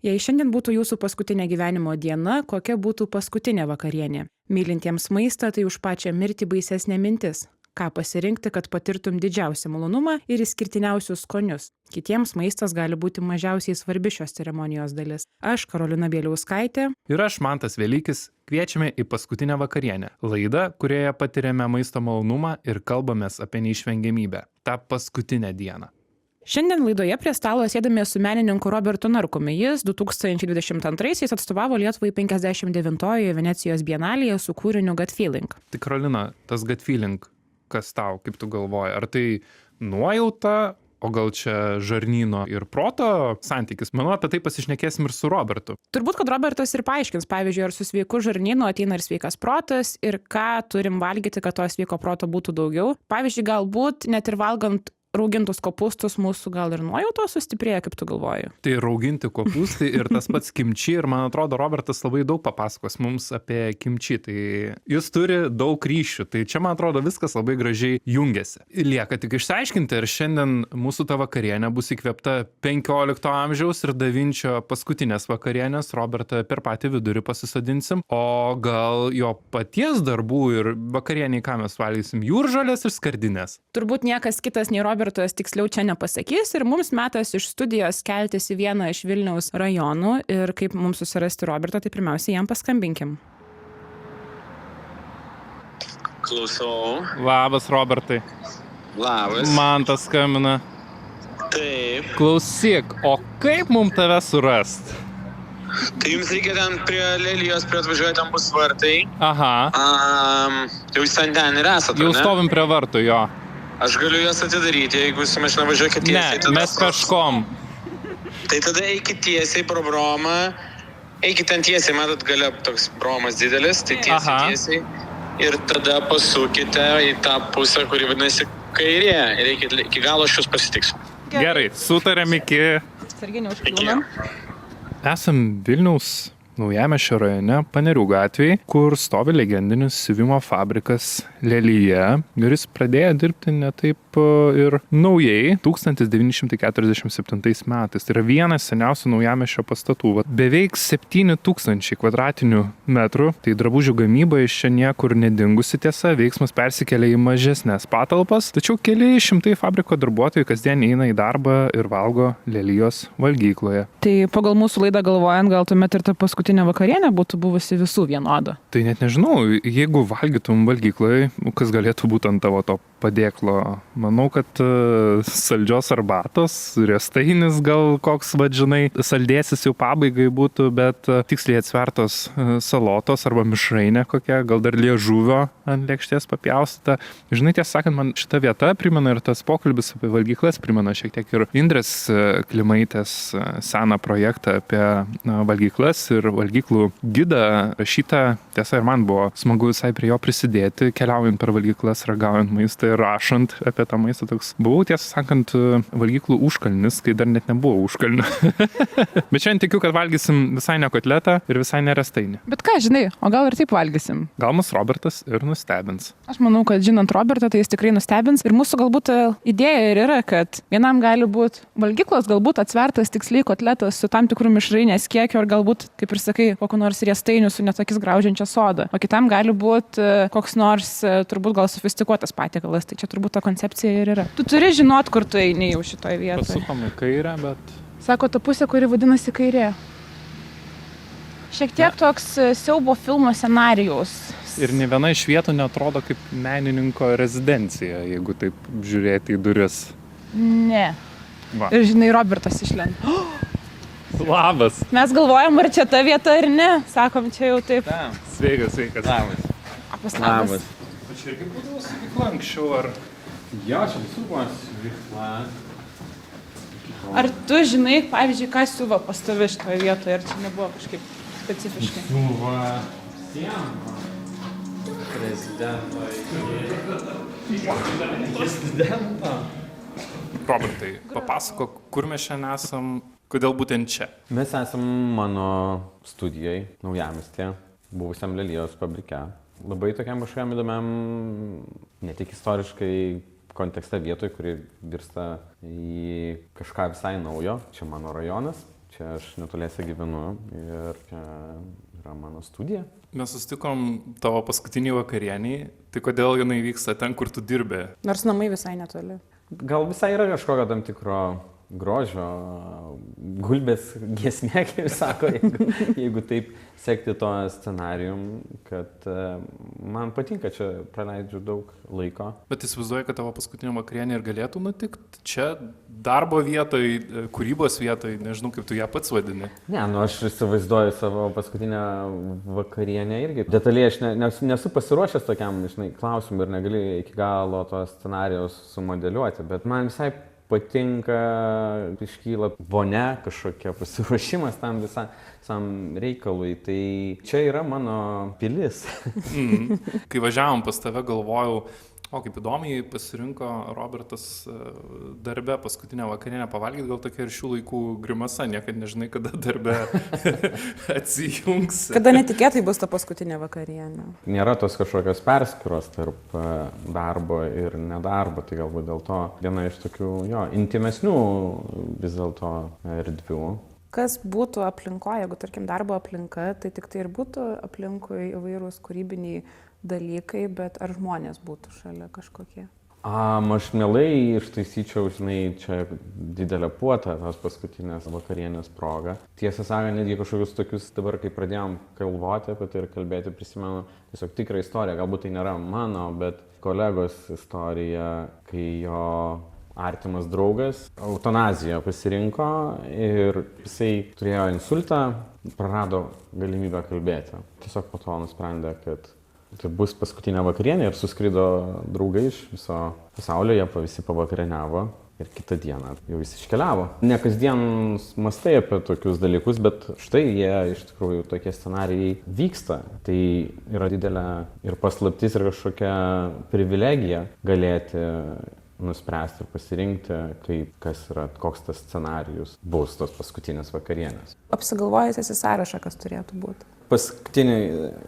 Jei šiandien būtų jūsų paskutinė gyvenimo diena, kokia būtų paskutinė vakarienė? Mylintiems maistą tai už pačią mirtį baisesnė mintis. Ką pasirinkti, kad patirtum didžiausią malonumą ir išskirtiniausius skonius? Kitiems maistas gali būti mažiausiai svarbi šios ceremonijos dalis. Aš, Karolina Bieliauskaitė. Ir aš, Mantas Velykis, kviečiame į paskutinę vakarienę. Laidą, kurioje patiriame maisto malonumą ir kalbamės apie neišvengiamybę. Ta paskutinę dieną. Šiandien laidoje prie stalo sėdame su menininku Robertu Narkumi. Jis 2022-aisiais atstovavo Lietuvai 59-ojoje Venecijos bienalėje su kūriniu Gut Feeling. Tai Karolina, tas gut feeling, kas tau, kaip tu galvoji? Ar tai nuojauta, o gal čia žarnyno ir proto santykis? Manau, apie tai pasišnekėsim ir su Robertu. Turbūt, kad Robertas ir paaiškins, pavyzdžiui, ar su sveiku žarnynu ateina ir sveikas protas ir ką turim valgyti, kad to sveiko proto būtų daugiau. Pavyzdžiui, galbūt net ir valgant raugintus kopūstus mūsų gal ir nuojautos sustiprėja, kaip tu galvoji? Tai rauginti kopūstai ir tas pats kimči, ir man atrodo, Robertas labai daug papasakos mums apie kimči. Tai jis turi daug ryšių, tai čia, man atrodo, viskas labai gražiai jungiasi. Lieka tik išsiaiškinti, ar šiandien mūsų ta vakarienė bus įkvėpta 15 amžiaus ir Da Vinčio paskutinės vakarienės. Robertą per patį vidurį pasisodinsim, o gal jo paties darbų ir vakarieniai, ką mes valgysim, jūržolės ir skardinės. Turbūt niekas kitas nei Robertas tiksliau čia nepasakys ir mums metas iš studijos keltis į vieną iš Vilniaus rajonų ir kaip mums susirasti Robertą, tai pirmiausia jam paskambinkim. Klausau. Labas, Robertai. Labas. Mantas skambina. Taip. Klausyk, o kaip mum tave surast? Tai jums reikia ten prie Lelijos, prie atvažiuoja ten bus vartai. Aha. Jau jūs ten ir esate, Jau ne? stovim prie vartų, jo. Aš galiu juos atidaryti, jeigu su mašina važiuokit tiesiai. Ne, mes kažkom. Tai tada eikit tiesiai pro bromą. Eikit ten tiesiai, matot, gale toks bromas didelis, tai tiesiai. Ir tada pasukite į tą pusę, kuri vadinasi kairė. Ir eikit iki galo, aš jūs pasitiksiu. Gerai, sutarėm iki... Sarginį užkliūnam. Esam Vilniaus Naujamiesčio rajone, Panerių gatvėje, kur stovi legendinis siuvimo fabrikas Lelija. Ir jis pradėjo dirbti ne taip ir naujai 1947 metais. Tai yra vienas seniausių Naujamiesčio pastatų. Beveik 7000 kvadratinių metrų. Tai drabužių gamyba iš čia niekur nedingusi, tiesa. Veiksmas persikelia į mažesnės patalpas. Tačiau keli šimtai fabriko darbuotojų kasdien eina į darbą ir valgo Lelijos valgykloje. Tai pagal mūsų laidą galvojant, gal tuomet ir ta paskutinė vakarienė būtų buvusi visų vienoda. Tai net nežinau, jeigu valgytum valgykloje, kas galėtų būti ant tavo to padėklo. Manau, kad saldžios arbatos, riestainis gal koks, žinai, saldėsis jau pabaigai būtų, bet tiksliai atsvertos salotos arba mišrainė kokia, gal dar liežuvio ant lėkštės papjaustyta. Žinai, tiesą sakant, man šita vieta primena ir tas pokalbis apie valgyklas primena šiek tiek ir Indrės Klimaitės seną projektą apie valgyklas ir valgyklų gidą rašytą. Tiesa, ir man buvo smagu visai prie jo prisidėti, keliaujant per valgyklas, ragaujant maistą ir rašant apie tą maistą. Toks buvau, tiesą sakant, valgyklų užkalnis, kai dar net nebuvo užkalnių. Bet šiandien tikiu, kad valgysim visai ne kotletą ir visai ne riestainį. Bet ką, žinai, o gal ir taip valgysim? Gal mus Robertas ir nustebins. Aš manau, kad žinant Robertą, tai jis tikrai nustebins. Ir mūsų galbūt idėja ir yra, kad vienam gali būti valgyklos, galbūt atsvertas tiksliai kotletas su tam tikrų mišrainės kiekiu, ar galbūt, kaip ir sakai, kokio nors riestainių su netokis graužiančia soda. O kitam gali būti koks nors, turbūt gal sofistikuotas patiekalas. Tai čia turbūt ta koncepcija ir yra. Tu turi žinot, kur tu eini jau šitoje vietoje. Pasukom į kairę, bet... Sako, ta pusė, kuri vadinasi kairė. Šiek tiek toks siaubo filmo scenarijaus. Ir ne viena iš vietų netrodo kaip menininko rezidencija, jeigu taip žiūrėti į duris. Ne. Va. Ir žinai, Robertas išlenda. Labas. Mes galvojam, ar čia ta vieta ar ne. Sakom, čia jau taip. Sveikas. Labas. Čia irgi būdavo suvykla anksčiau, ar... Jo, čia visur buvo suvykla. Ar tu žinai, pavyzdžiui, ką siuva pas tave šitoje vietoje, ar čia nebuvo kažkaip specifiškai? Siuva siena. Prezidento. Robertai, papasakok, kur mes šiandien esam, kodėl būtent čia? Mes esam mano studijai Naujamiestyje, buvusiam Lelijos fabrike. Labai tokiam kažkokiam įdomiam, ne tik istoriškai kontekste vietoj, kuri virsta į kažką visai naujo. Čia mano rajonas, Čia aš netoliese gyvenu ir čia yra mano studija. Mes susitikom tavo paskutinį vakarienį, tai kodėl jinai vyksta ten, kur tu dirbi? Nors namai visai netoli. Gal visai yra kažkokio tam tikro grožio, gulbės giesmė, kaip sako, jeigu taip sekti to scenarijum, kad man patinka, čia praleidžiu daug laiko. Bet įsivaizduoju, kad tavo paskutinė vakarienė ir galėtų nutikti čia darbo vietoj, kūrybos vietoj, nežinau, kaip tu ją pats vadini. Ne, aš įsivaizduoju savo paskutinę vakarienę irgi. Detaliai aš nesu pasiruošęs tokiam, klausimui ir negaliu iki galo to scenarijaus sumodeliuoti, bet man visai patinka, iškyla vonia, kažkokia pasiruošimas tam visam reikalui. Tai čia yra mano pilis. Kai važiavom pas tave, galvojau, kaip įdomiai pasirinko Robertas darbe paskutinę vakarienę pavalgyti, gal tokia ir šių laikų grimasa, niekad nežinai, kada darbe atsijungs. Kada netikėtai bus ta paskutinė vakarienė. Nėra tos kažkokios perskyros tarp darbo ir nedarbo, tai galbūt dėl to viena iš tokių intimesnių vis dėlto erdvių. Kas būtų aplinkoje, jeigu, tarkim, darbo aplinka, tai tik tai ir būtų aplinkui įvairūs kūrybiniai dalykai, bet ar žmonės būtų šalia kažkokie? Aš mielai ištaisyčiau, čia didelę puotą tos paskutinės vakarienės progą. Tiesą sakant, netgi kažkokius tokius dabar, kai pradėjom galvoti apie tai ir kalbėti, prisimenu tiesiog tikrą istoriją. Galbūt tai nėra mano, bet kolegos istorija, kai jo artimas draugas eutanaziją pasirinko ir jisai turėjo insultą, prarado galimybę kalbėti. Tiesiog po to nusprendė, kad tai bus paskutinė vakarienė ir suskrido draugai iš viso pasaulio, jie visi pavakarieniavo ir kitą dieną jau jis iškeliavo. Ne kasdien mąstai apie tokius dalykus, bet štai jie iš tikrųjų tokie scenarijai vyksta. Tai yra didelė ir paslaptis ir kažkokia privilegija galėti nuspręsti ir pasirinkti, koks tas scenarijus bus tos paskutinės vakarienės. Apsigalvojęs esi sąrašą, kas turėtų būti? Paskutinį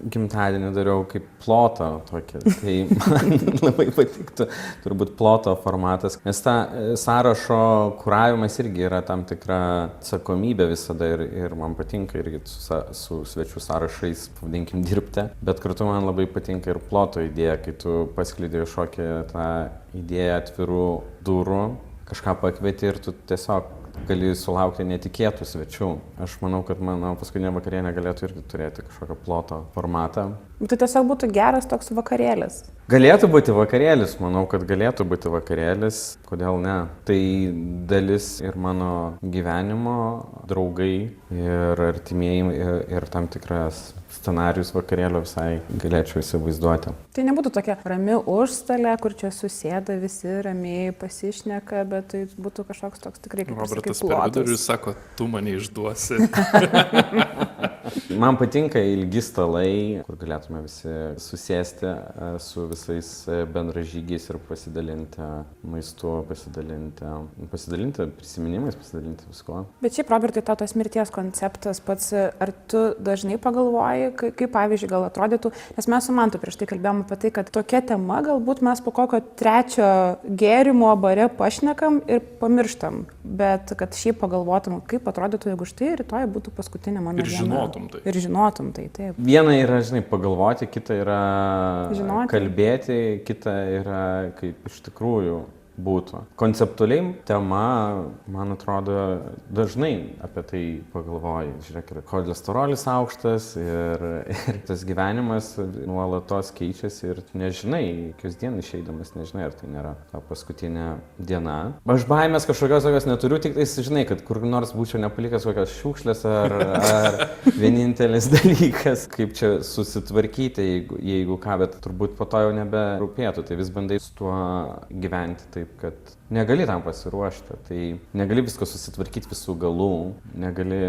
gimtadienį dariau kaip plotą tokį, tai man labai patiktų turbūt ploto formatas, nes ta sąrašo kuravimas irgi yra tam tikra atsakomybė visada ir man patinka irgi su svečių sąrašais, pavadinkim, dirbti, bet kartu man labai patinka ir ploto idėja, kai tu paskleidai kažkokią tą idėją atvirų durų, kažką pakvieti ir tu tiesiog gali sulaukti netikėtų svečių. Aš manau, kad mano paskutinė vakarienė galėtų irgi turėti kažkokio ploto formatą. Tai tiesiog būtų geras toks vakarėlis. Galėtų būti vakarėlis, manau, kad galėtų būti vakarėlis. Kodėl ne? Tai dalis ir mano gyvenimo, draugai ir artimieji ir tam tikras scenarijus vakarėlio visai galėčiau įsivaizduoti. Tai nebūtų tokia rami užstalė, kur čia susėda visi ramiai pasišneka, bet tai būtų kažkoks toks tikrai kaip plotas. Robertas per vidurį sako, tu mane išduosi. Man patinka ilgi stalai, kur galėtume visi susėsti su visais bendražygiais ir pasidalinti maistu, pasidalinti prisiminimais, pasidalinti visko. Bet šiaip, Robertai, tau tas mirties konceptas pats, ar tu dažnai pagalvoji, kaip pavyzdžiui gal atrodytų, nes mes su Mantu prieš tai kalbėjom apie tai, kad tokia tema galbūt mes po kokio trečio gėrimo bare pašnekam ir pamirštam, bet kad šiaip pagalvotum, kaip atrodytų, jeigu štai rytoj būtų paskutinė mano diena. Ir žinotum tai, taip. Viena yra, pagalvoti, kita yra žinoti. Kalbėti, kita yra kaip iš tikrųjų būtų. Konceptualiai tema, man atrodo, dažnai apie tai pagalvoji. Žiūrėk, ir cholesterolis aukštas ir tas gyvenimas nuolatos keičiasi ir nežinai, kasdien išeidamas nežinai, ar tai nėra ta paskutinė diena. Aš baimės kažkokios tokios neturiu, tik tai žinai, kad kur nors būčiau nepalikęs kokios šiukšlės ar vienintelis dalykas, kaip čia susitvarkyti, jeigu ką, bet turbūt po to jau neberūpėtų. Tai vis bandai su tuo gyventi taip, kad negali tam pasiruošti, tai negali visko susitvarkyti visų galų, negali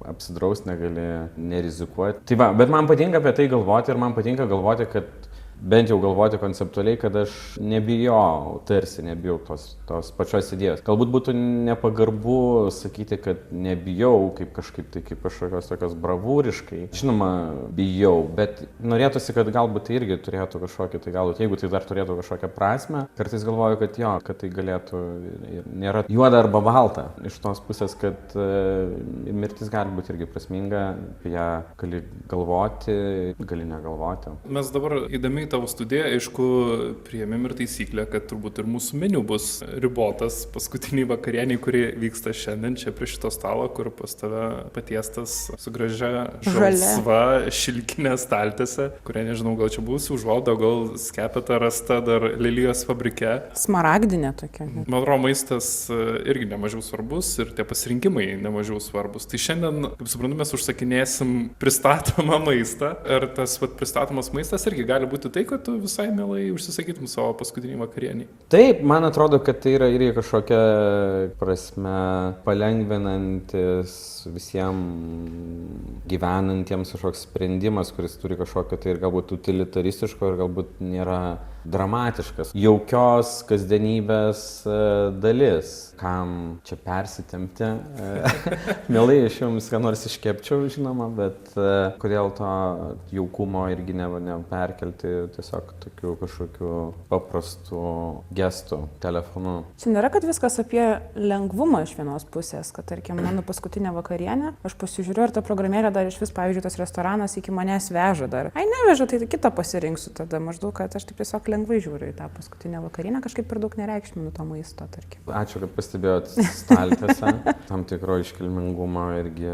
apsidrausti, negali nerizikuoti. Tai va, bet man patinka apie tai galvoti ir man patinka galvoti, kad bent jau galvoti konceptualiai, kad aš nebijau tos pačios idėjos. Galbūt būtų nepagarbu sakyti, kad nebijau kaip kažkaip tai kaip kažkokios tokios bravūriškai. Žinoma, bijau, bet norėtųsi, kad galbūt tai irgi turėtų kažkokį, tai galbūt jeigu tai dar turėtų kažkokią prasmę, kartais galvoju, kad jo, kad tai galėtų ir nėra juoda arba balta. Iš tos pusės, kad mirtis gali būti irgi prasminga, apie ją gali galvoti, gali negalvoti. Mes dabar įdami į tavo studiją, aišku, priėmėm ir taisyklę, kad turbūt ir mūsų meniu bus ribotas paskutiniai vakarieniai, kurie vyksta šiandien čia prie šito stalo, kur pas tave patiestas su gražia žalsva šilkinė staltiese, kuria nežinau, gal čia bus užvaldo, gal skepeta rasta dar Lelijos fabrike. Smaragdinė tokia. Man atrodo, maistas irgi nemažiau svarbus ir tie pasirinkimai nemažiau svarbus. Tai šiandien, kaip suprantu, mes užsakinėsim pristatomą maistą. Ir tas pristatomas maistas irgi gali būti tai, kad tu visai mielai užsisakytum savo paskutinį vakarienį. Taip, man atrodo, kad tai yra irgi kažkokia prasme palengvinantis visiems gyvenantiems kažkoks sprendimas, kuris turi kažkokio tai ir galbūt utilitaristiško ir galbūt nėra dramatiškas, jaukios kasdienybės dalis. Kam čia persitempti? Mielai iš jums ką nors iškepčiau, žinoma, bet kodėl to jaukumo irgi neperkelti tiesiog tokių kažkokių paprastų gestų telefonu. Čia nėra, kad viskas apie lengvumą iš vienos pusės, kad tarkim mano paskutinė vakarienė, aš pasižiūriu, ar ta programėlė dar iš vis, pavyzdžiui, tas restoranas iki manęs veža dar. Ai, neveža, tai kitą pasirinksiu tada maždaug, kad aš taip tiesiog lengvai žiūriu į tą paskutinę vakarienę, kažkaip per daug nereikšminu to maisto, tarkim. Ačiū, kad pastebėjot staltiesę, tam tikro iškilmingumo irgi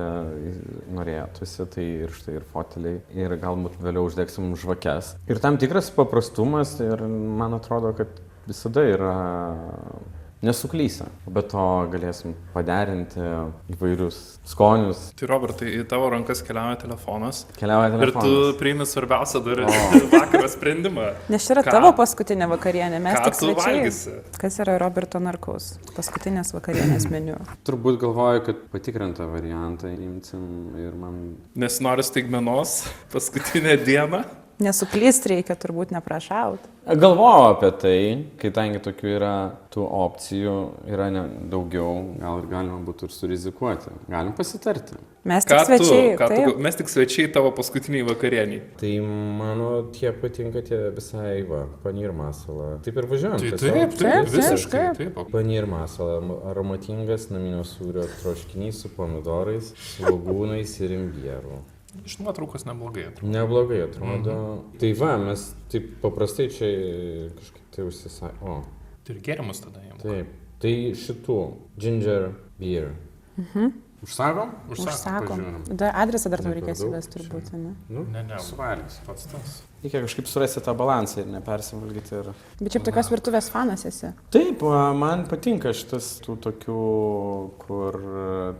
norėtųsi, tai ir štai ir foteliai, ir galbūt vėliau uždegsim žvakes. Ir tam tikras paprastumas, ir man atrodo, kad visada yra nesuklysi. Be to galėsim paderinti įvairius skonius. Tai Robertai, į tavo rankas keliauja telefonas. Ir tu priimi svarbiausią dar vakaro sprendimą. Nes čia yra tavo paskutinė vakarienė, mes tik svečiai. valgysi. Kas yra Roberto Narkaus paskutinės vakarienės meniu? Turbūt galvoju, kad patikrintą variantą imsim ir man... Nes nori staigmenos paskutinę dieną. Nesuklyst reikia, turbūt neprašaut. Galvojau apie tai, kadangi tokių yra tų opcijų, yra daugiau, gal ir galima būtų ir surizikuoti. Galim pasitarti. Mes tik svečiai. Mes tik svečiai tavo paskutiniai vakarieniai. Tai mano tie patinka tie visai panir masala. Taip ir važiuojam. Taip, visiškai. Taip. Panir masala, aromatingas naminio sūrio troškinys su pomidorais, svogūnais ir imbieru. Iš nuotraukos neblogai atrodo. Neblogai atrodo. Tai mes taip paprastai čia kažkaip tai užsisakė. Tai ir gėrimus tada jam. Taip. Tai šitų ginger beer. Užsakom? Užsakom. Adresą dar tau reikės įvesti turbūt, ne? Ne, suvalgys pats tas. Reikia kažkaip surasti tą balansą ir nepersivalgyti. Bet šiaip tokios virtuvės fanas esi. Taip, man patinka šitas tų tokių, kur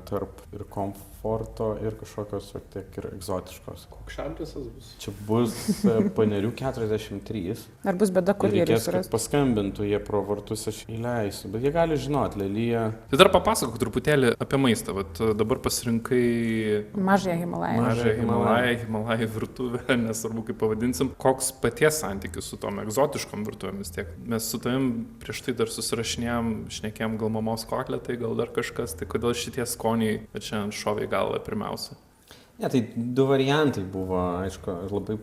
tarp ir komforto ir kažkokios šiek tiek ir egzotiškos. Koks šaltisas bus? Čia bus Panerių 43. Ar bus bėda, kur jie reikės, kad paskambintų jie pro vartus, aš įleisiu. Bet jie gali žinot, Lelija. Tai dar papasakok truputėlį apie maistą. Vat dabar pasirinkai Mažąją Himalają. Himalajų virtuvę, nesvarbu kaip pavadinsim. Koks paties santykis su tom egzotiškom virtuvėmis tiek? Mes su tavim prieš tai dar susirašinėjom, šnekėjom gal mamos kotletai, gal dar kažkas, tai kodėl šitie skoniai čia šovė į galvą pirmiausia? Ne, tai du variantai buvo, aišku, aš labai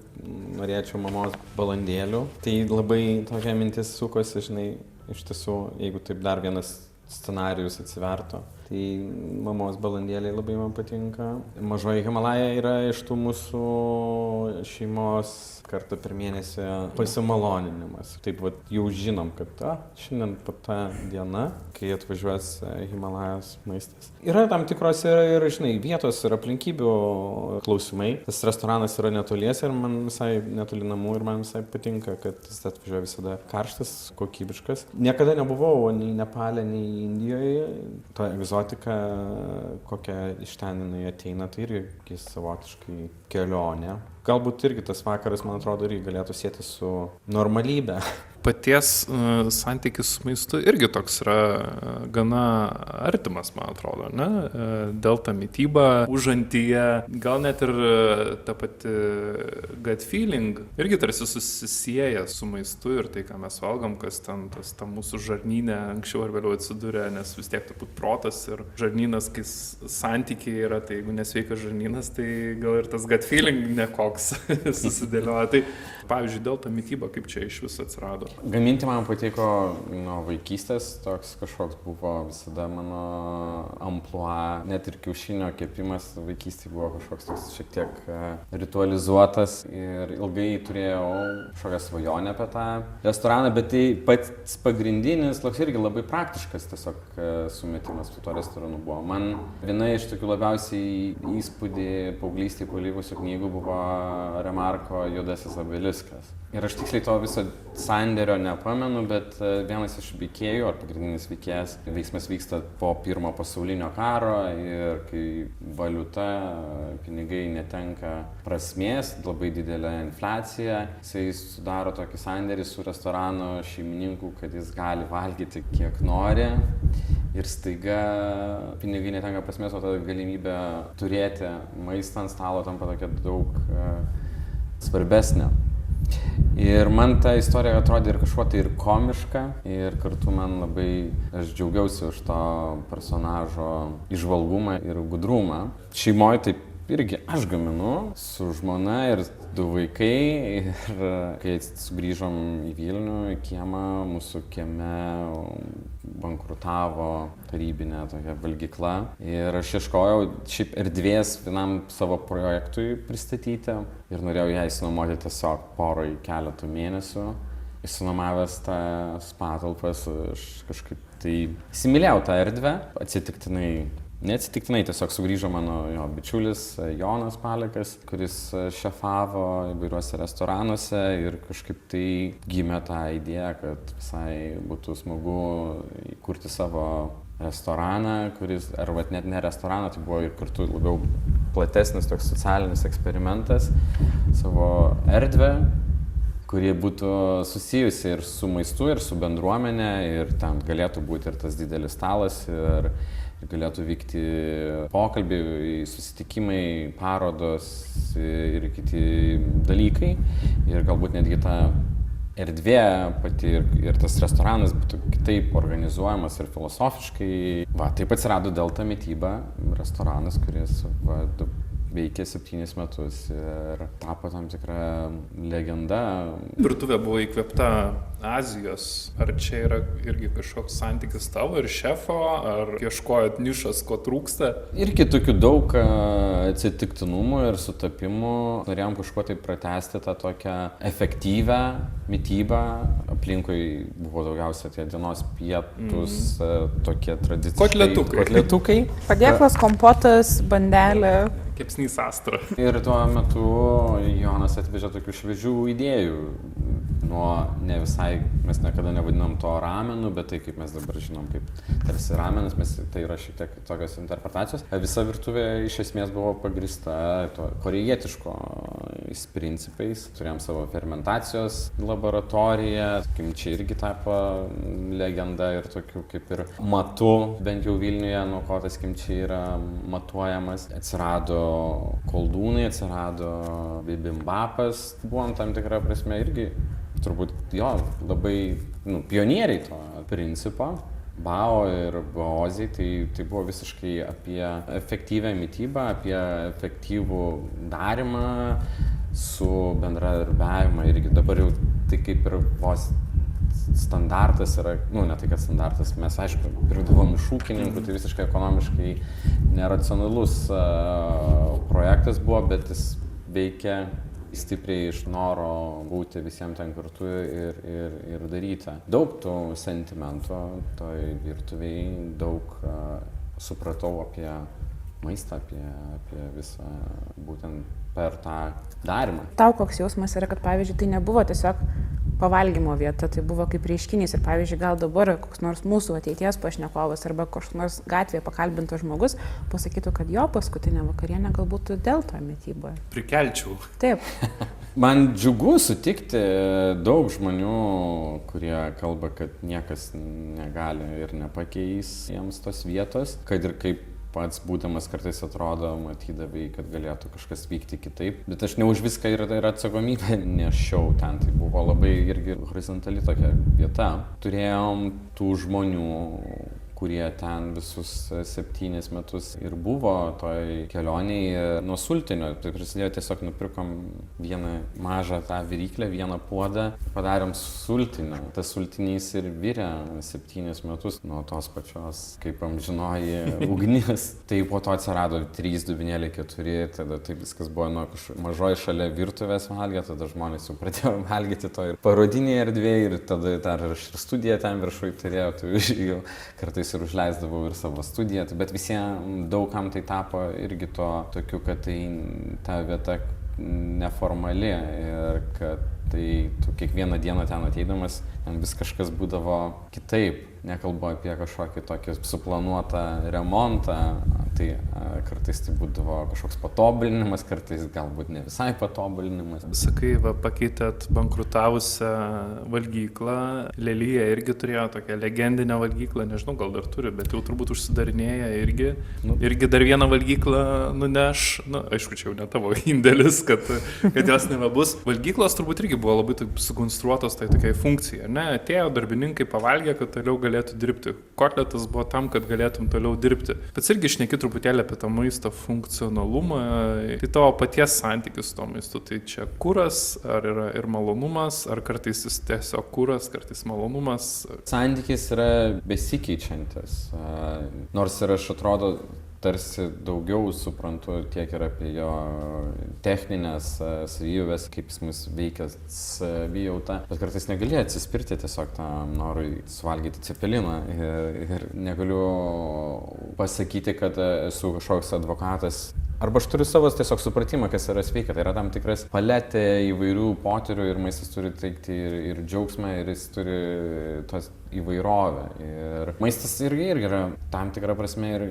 norėčiau mamos balandėlių, tai labai tokia mintis sukosi, žinai, iš tiesų, jeigu taip dar vienas scenarijus atsivertų. Tai mamos balandėliai labai man patinka. Mažoji Himalaja yra iš tų mūsų šeimos kartą per mėnesį pasimaloninimas. Taip vat jau žinom, kad šiandien ta diena, kai atvažiuos Himalajos maistas. Yra tam tikros ir žinai, vietos ir aplinkybių klausimai. Tas restoranas yra netoliese ir man visai netoli namų ir man visai patinka, kad jis atvažiuoja visada karštas, kokybiškas. Niekada nebuvau nei Nepale, nei Indijoje. Ta egzotika, kokia iš ten jinai ateina, tai irgi savotiškai kelionė. Galbūt irgi tas vakaras, man atrodo, irgi galėtų sieti su normalybė. Paties santykis su maistu irgi toks yra gana artimas, man atrodo, ne? Delta mityba, užantyje, gal net ir ta pati gut feeling irgi tarsi susisieja su maistu ir tai, ką mes valgom, kas ten ta mūsų žarnyne anksčiau ar vėliau atsidūrė, nes vis tiek turbūt protas ir žarnynas, kai santykiai yra, tai jeigu nesveikas žarnynas, tai gal ir tas gut feeling nekoks susidėlioja. Tai, pavyzdžiui, delta mityba kaip čia iš viso atsirado? Gaminti man patiko nuo vaikystės, toks kažkoks buvo visada mano amplua, net ir kiaušinio kepimas vaikystėje buvo kažkoks toks šiek tiek ritualizuotas ir ilgai turėjau kažkokią svajonę apie tą restoraną, bet tai pats pagrindinis, toks irgi labai praktiškas tiesiog sumetimas su tuo restoranu buvo. Man viena iš tokių labiausiai įspūdį paauglystėje palikusių knygų buvo Remarko Juodasis obeliskas. Ir aš tiksliai to viso sandėrio nepamenu, bet vienas iš veikėjų, ar pagrindinis veikėjas, veiksmas vyksta po Pirmo pasaulinio karo ir kai valiuta, pinigai netenka prasmės, labai didelė infliacija, jisai sudaro tokį sandėrį su restorano šeimininku, kad jis gali valgyti kiek nori. Ir staiga pinigai netenka prasmės, o ta galimybė turėti maistą ant stalo tampa tokia daug svarbesnė. Ir man ta istorija atrodė ir kažkuo tai ir komiška, ir kartu man labai, aš džiaugiausi už to personažo įžvalgumą ir gudrumą. Šeimoje taip irgi aš gaminu su žmona ir 2 vaikai ir kai sugrįžom į Vilnių, į kiemą, mūsų kieme bankrutavo tarybinė tokia valgykla ir aš ieškojau šiaip erdvės vienam savo projektui pristatyti ir norėjau ją išsinuomoti tiesiog porai keletų mėnesių. Išsinuomavęs tas patalpas, aš kažkaip tai įsimylėjau tą erdvę, neatsitiktinai tiesiog sugrįžo mano bičiulis Jonas Palekas, kuris šefavo įvairiuose restoranuose ir kažkaip tai gimė tą idėją, kad visai būtų smagu įkurti savo restoraną, arba net ne restoraną, tai buvo ir kartu labiau platesnis toks socialinis eksperimentas, savo erdvę, kuri būtų susijusi ir su maistu, ir su bendruomenė, ir ten galėtų būti ir tas didelis stalas, ir galėtų vykti pokalbiai, susitikimai, parodos ir kiti dalykai. Ir galbūt netgi ta erdvė pati ir tas restoranas būtų kitaip organizuojamas ir filosofiškai. Taip atsirado Delta mityba, restoranas, kuris veikė 7 metus ir tapo tam tikra legenda. Virtuvė buvo įkvėpta Azijos. Ar čia yra irgi kažkoks santykis tavo ir šefo, ar ieškojot nišas, ko trūksta? Irgi tokių daug atsitiktinumų ir sutapimų. Norėjom kažko tai pratęsti tą tokią efektyvę mitybą. Aplinkui buvo daugiausia tie dienos pietus, tokie tradiciniai kotletukai. Padėklas, kompotas, bandelė. Kepsnys Astra. Ir tuo metu Jonas atvežė tokių šviežių idėjų. Ne visai, mes niekada nevadinom to ramenu, bet tai kaip mes dabar žinom, kaip tarsi ramenas, tai yra šiek tiek tokios interpretacijos. Visa virtuvė iš esmės buvo pagrįsta korėjietiškos principais. Turėjom savo fermentacijos laboratoriją, kimči irgi tapo legenda ir tokiu kaip ir matu, bent jau Vilniuje, nuo ko tas kimči yra matuojamas. Atsirado koldūnai, atsirado bibimbapas, buvom tam tikrą prasme irgi turbūt labai pionieriai to principo. Bao ir Baozai tai buvo visiškai apie efektyvę mitybą, apie efektyvų darymą su bendradarbiavimą. Irgi dabar jau tai kaip ir vos standartas yra, ne tai kad standartas, mes aišku pirkdavom iš ūkininkų, tai visiškai ekonomiškai neracionalus projektas buvo, bet jis veikia stipriai iš noro būti visiems ten kartu ir daryti. Daug tų sentimentų toj virtuviai, daug supratau apie maistą, apie visą būtent per tą darymą. Tau koks jausmas yra, kad pavyzdžiui tai nebuvo tiesiog pavalgymo vieta, tai buvo kaip reiškinys. Ir pavyzdžiui, gal dabar koks nors mūsų ateities pašnekovas arba koks nors gatvėje pakalbintas žmogus pasakytų, kad jo paskutinė vakarienė galbūt delta mityboje. Prikelčiau. Taip. Man džiugu sutikti daug žmonių, kurie kalba, kad niekas negali ir nepakeis jiems tos vietos, kad ir kaip pats būdamas kartais atrodo, matydavai, kad galėtų kažkas vykti kitaip. Bet aš ne už viską ir atsakomybę nešiau ten. Tai buvo labai irgi horizontali tokia vieta. Turėjom tų žmonių, kurie ten visus 7 metus ir buvo toj kelionėje nuo sultinio. Tai prasidėjo tiesiog nupirkom vieną mažą tą viryklę, vieną puodą, padarėm sultinį. Tas sultinys ir virė 7 metus nuo tos pačios, kaip amžinoji ugnis. Tai po to atsirado 3 dubenėliai, 4, tada taip viskas buvo nuo mažoji šalia virtuvės valgė, tada žmonės jau pradėjo valgyti to ir parodinėje erdvėje ir tada dar ir studiją ten viršui turėjo, tai jau kartais ir užleisdavau ir savo studiją, bet visiems daugam tai tapo irgi to tokiu, kad tai ta vieta neformali ir kad tai tu kiekvieną dieną ten ateidamas, ten vis kažkas būdavo kitaip. Nekalbu apie kažkokį tokį suplanuotą remontą, tai kartais tai būdavo kažkoks patobulinimas, kartais galbūt ne visai patobulinimas. Sakai, pakeitėt bankrutavusią valgyklą, Lelija irgi turėjo tokią legendinę valgyklą, nežinau, gal dar turi, bet jau turbūt užsidarinėja irgi. Irgi dar vieną valgyklą nuneš, aišku, čia jau ne tavo indėlis, kad jos nebebus. Valgyklos turbūt irgi buvo labai sukonstruotos tai tokiai funkcijai, ne? Atėjo darbininkai, pavalgė, kad toliau galėtų dirbti. Kotletas buvo tam, kad galėtum toliau dirbti. Pats irgi šneki truputėlį apie tą maisto funkcionalumą. Tai tavo paties santykis su to maistu. Tai čia kuras, ar yra ir malonumas, ar kartais jis tiesiog kuras, kartais malonumas. Santykis yra besikeičiantis. Nors ir aš atrodo, tarsi daugiau suprantu tiek ir apie jo techninės savybės, kaip jis mus veikia savijautą, bet kartais negali atsispirti tiesiog tam norui suvalgyti cepeliną ir negaliu pasakyti, kad esu kažkoks advokatas. Arba aš turiu savo tiesiog supratimą, kas yra sveika. Tai yra tam tikras paletė įvairių potyrių ir maistas turi teikti ir džiaugsmą, ir jis turi tos įvairovę. Ir maistas irgi yra tam tikra prasme ir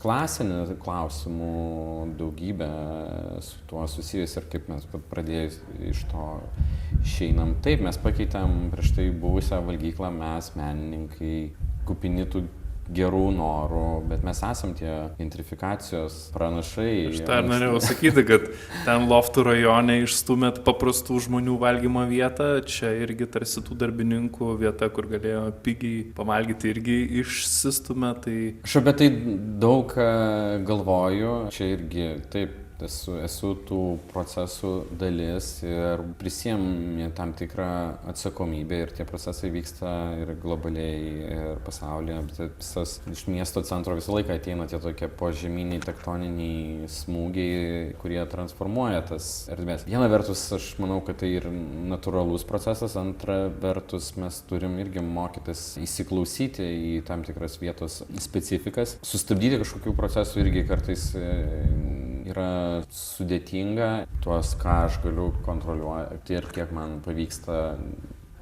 klasinių klausimų daugybė su tuo susijęs ir kaip mes pradėjus iš to išeinam. Taip, mes pakeitėm prieš tai buvusią valgyklą, mes menininkai, kupini tų gerų norų, bet mes esam tie gentrifikacijos pranašai. Aš dar norėjau sakyti, kad ten Loftų rajone išstumėt paprastų žmonių valgymo vietą, čia irgi tarsi tų darbininkų vieta, kur galėjo pigiai pavalgyti, irgi išsistumė. Tai... Aš apie tai daug galvoju, čia irgi taip. Esu tų procesų dalis ir prisiemi tam tikrą atsakomybę ir tie procesai vyksta ir globaliai, ir pasaulyje. Bet visas iš miesto centro visą laiką ateina tie tokie požeminiai tektoniniai smūgiai, kurie transformuoja tas erdvės. Viena vertus, aš manau, kad tai ir natūralus procesas, antra vertus, mes turim irgi mokytis įsiklausyti į tam tikras vietos specifikas. Sustabdyti kažkokių procesų irgi kartais yra sudėtinga, tuos, ką aš galiu kontroliuoti ir kiek man pavyksta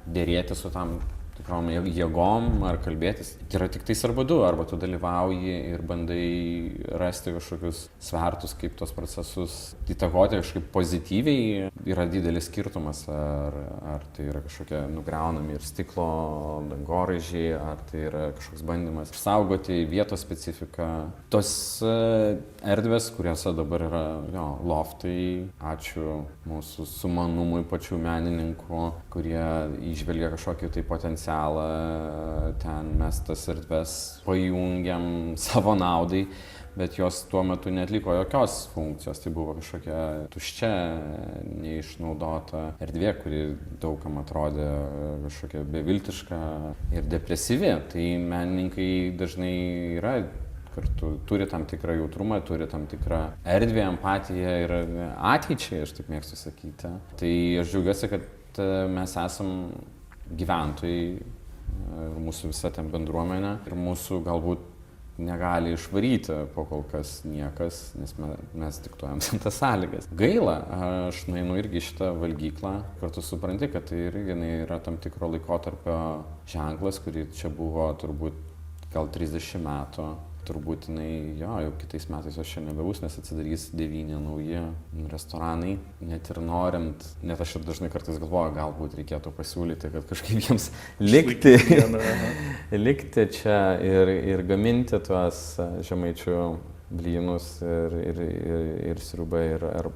dėrėti su tam tikrom jėgom ar kalbėtis. Yra tik tais arba du, arba tu dalyvauji ir bandai rasti kažkokius svertus, kaip tos procesus įtakoti kažkaip pozityviai. Yra didelis skirtumas, ar tai yra kažkokie nugriaunami ir stiklo dangoraižiai, ar tai yra kažkoks bandymas išsaugoti vietos specifiką. Tos erdvės, kuriuose dabar yra loftai, ačiū mūsų sumanumui pačių menininkų, kurie įžvelgia kažkokį tai potencialą. Ten mes tas erdves pajungiam savo naudai, bet jos tuo metu neatliko jokios funkcijos. Tai buvo kažkokia tuščia, neišnaudota erdvė, kuri daugam atrodė kažkokia beviltiška ir depresyvi. Tai menininkai dažnai yra kartu, turi tam tikrą jautrumą, turi tam tikrą erdvę, empatiją ir ateičiai, aš taip mėgstu sakyti. Tai aš džiaugiuosi, kad mes esam gyventojai ir mūsų visa ten bendruomenė ir mūsų galbūt negali išvaryti po kol kas niekas, nes mes diktuojam tas sąlygas. Gaila, aš nueinu irgi šitą valgyklą, kartu supranti, kad tai irgi yra tam tikro laikotarpio ženklas, kurį čia buvo turbūt gal 30 metų. Turbūt jau kitais metais aš čia nebebus, nes atsidarys 9 nauji restoranai. Net ir norint, net aš ir dažnai kartais galvoju, galbūt reikėtų pasiūlyti, kad kažkaip jiems likti čia ir gaminti tuos žemaičių blynus ir sriubą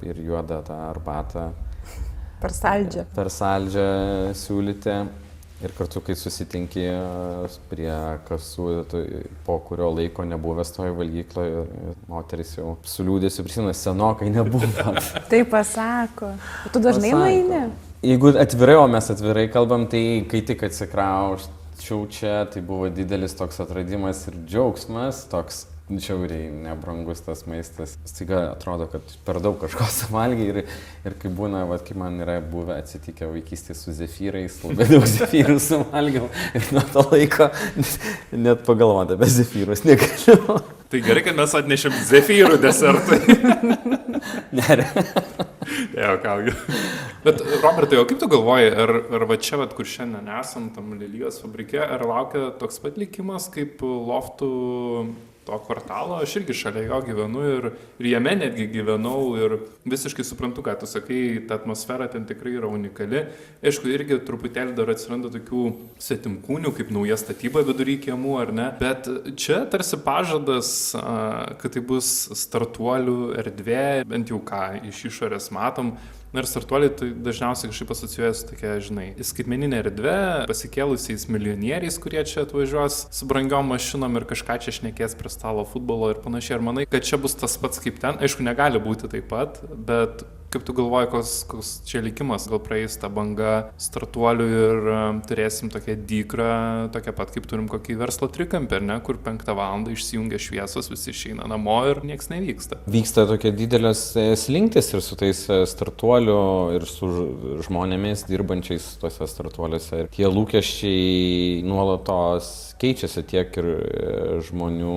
ir juodą tą arbatą. Per saldžią. Per saldžią siūlyti. Ir kartu, kai susitinki prie kasų, po kurio laiko nebuvęs toje valgykloje, moteris jau su liūdėsiu prisimena, senokai nebuvo. Tai pasako. Tu dažnai nueini? Jeigu atvirai, o mes atvirai kalbam, tai kai tik atsikrausčiau čia, tai buvo didelis toks atradimas ir džiaugsmas, toks žiauriai nebrangus tas maistas. Staiga atrodo, kad per daug kažko suvalgiai ir kai būna, kai man yra buvę atsitikę vaikystėje su zefyrais, labai daug zefyrų suvalgiau ir nuo to laiko net pagalvoti apie zefyrus negaliu. Tai gerai, kad mes atnešėm zefyrų desertui. Ne. Kaugiu. Bet Robertai, o kaip tu galvoji, ar va čia, kur šiandien esam tam lelijos fabrike, ar laukia toks pat likimas kaip loftų to kvartalo? Aš irgi šalia jo gyvenu ir jame netgi gyvenau ir visiškai suprantu, ką tu sakai, ta atmosfera ten tikrai yra unikali. Aišku, irgi truputėlį dar atsiranda tokių svetimkūnių, kaip nauja statyba vidury kiemų, ar ne? Bet čia tarsi pažadas, kad tai bus startuolių erdvė, bent jau ką iš išorės matom. Ir startuoliai tai dažniausiai kažkaip asocijuojas su tokia, skaitmeninė erdvė, pasikėlusiais milijonieriais, kurie čia atvažiuos su brangiom mašinom ir kažką čia šnekės prie stalo futbolo ir panašiai. Ar manai, kad čia bus tas pats kaip ten? Aišku, negali būti taip pat, bet kaip tu galvoji, koks čia likimas? Gal praeis tą bangą startuolių ir turėsim tokią dykrą, tokią pat kaip turim kokį verslo trikampį, ne? Kur 5 valandą išsijungia šviesos, visi išeina namo ir nieks nevyksta. Vyksta tokia didelės slinktis ir su tais startuolių ir su žmonėmis dirbančiais tuose startuoliuose. Ir tie lūkesčiai nuolatos keičiasi tiek ir žmonių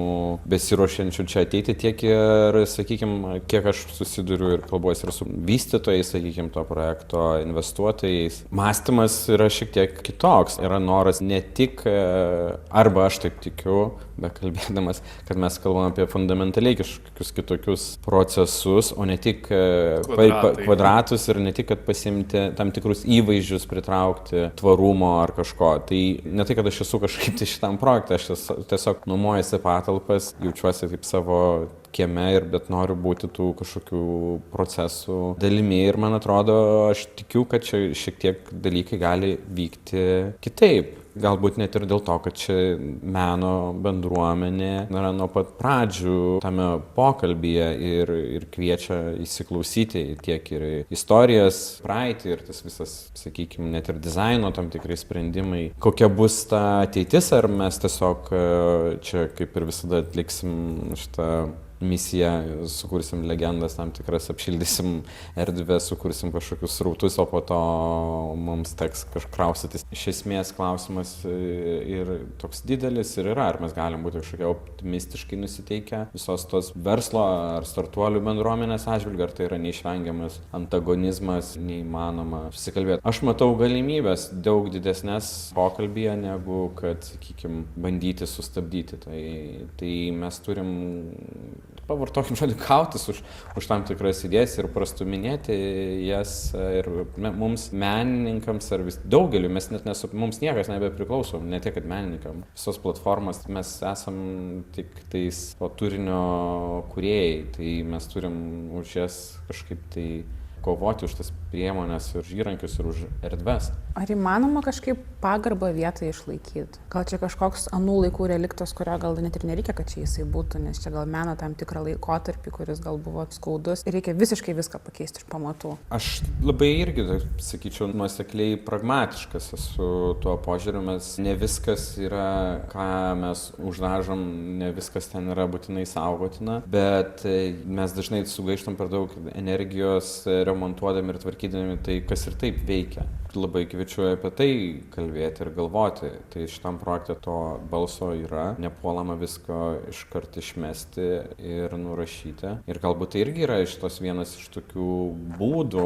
besiruošiančių čia ateiti, tiek ir, sakykime, kiek aš susiduriu ir kalbuosi ir su vystytojais, sakykime, to projekto investuotojais. Mąstymas yra šiek tiek kitoks. Yra noras ne tik, arba aš taip tikiu, bet kalbėdamas, kad mes kalbame apie fundamentaliai kažkokius kitokius procesus, o ne tik kvadratus ir ne tik, kad pasimti tam tikrus įvaizdžius, pritraukti tvarumo ar kažko. Tai ne tai, kad aš esu kažkaip tai šitam projektui, aš tiesiog nuomojasi patalpas, jaučiuosi kaip savo kieme bet noriu būti tų kažkokių procesų dalimi ir man atrodo, aš tikiu, kad čia šiek tiek dalykai gali vykti kitaip. Galbūt net ir dėl to, kad čia meno bendruomenė yra nuo pat pradžių tame pokalbyje ir kviečia įsiklausyti tiek ir istorijas, praeitį ir tas visas, sakykime, net ir dizaino tam tikrai sprendimai. Kokia bus ta ateitis, ar mes tiesiog čia kaip ir visada atliksim šitą misiją, sukursim legendas tam tikras, apšildysim erdvę, sukursim kažkokius srautus, o po to mums teks kraustytis. Iš esmės klausimas ir toks didelis ir yra, ar mes galim būti kažkokie optimistiškai nusiteikę visos tos verslo ar startuolių bendruomenės atžvilgiu, ar tai yra neišvengiamas antagonizmas, neįmanoma susikalbėti. Aš matau galimybės daug didesnės pokalbyje, negu kad, sakykime, bandyti sustabdyti. Tai mes turim pavartokim žodį kautis už tam tikras idėjas ir prastuminėti jas ir mums menininkams ar daugeliu, mums niekas nebepriklauso, ne tiek, kad menininkam. Visos platformos mes esam tik tais turinio kūrėjai, tai mes turim už jas kažkaip tai kovoti už tas priemonės ir įrankius ir už erdves. Ar įmanoma kažkaip pagarbą vietą išlaikyti? Gal čia kažkoks anų laikų reliktas, kurio gal net ir nereikia, kad čia jisai būtų, nes čia gal meno tam tikrą laikotarpį, kuris gal buvo skaudus ir reikia visiškai viską pakeisti iš pamatų. Aš labai irgi, sakyčiau, nuosekliai pragmatiškas esu tuo požiūriu, mes ne viskas yra, ką mes uždažom, ne viskas ten yra būtinai saugotina, bet mes dažnai sugaištam per daug energijos remontuodami ir tvarkydami tai, kas ir taip veikia. labai kviečiu apie tai kalbėti ir galvoti. Tai šitam projekte to balso yra, nepuolama visko iškart išmesti ir nurašyti. Ir galbūt tai irgi yra iš tos vienas iš tokių būdų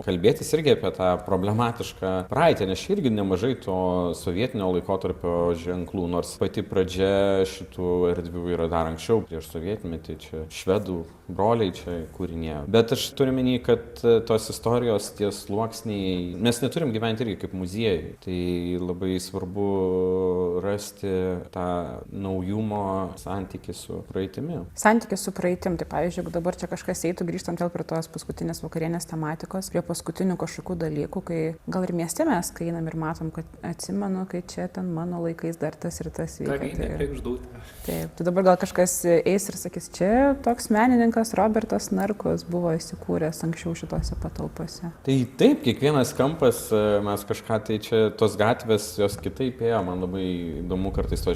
kalbėtis irgi apie tą problematišką praeitį, nes irgi nemažai to sovietinio laikotarpio ženklų, nors pati pradžia šitų erdvių yra dar anksčiau, prieš sovietmetį, čia švedų broliai čia kūrinėjo. Bet aš turiu menį, kad tos istorijos, tie sluoksniai, mes neturim gyventi irgi kaip muziejai. Tai labai svarbu rasti tą naujumo santykį su praeitimi. Santykis su praeitim, tai pavyzdžiui, jeigu dabar čia kažkas eitų, grįžtant vėl prie tos paskutinės vakarienės tematikos, prie paskutinių kažkokių dalykų, kai gal ir mieste mes, kai einam ir matom, kad atsimenu, kai čia ten mano laikais dar tas ir tas vyko. Taip, tai dabar gal kažkas eis ir sakys, čia toks menininkas Robertas Narkus buvo įsikūręs anksčiau šitose patalpose. Tai taip, kiekvienas kampas, mes kažką tai čia, tos gatvės, jos kitaip ėjo, man labai įdomu kartais to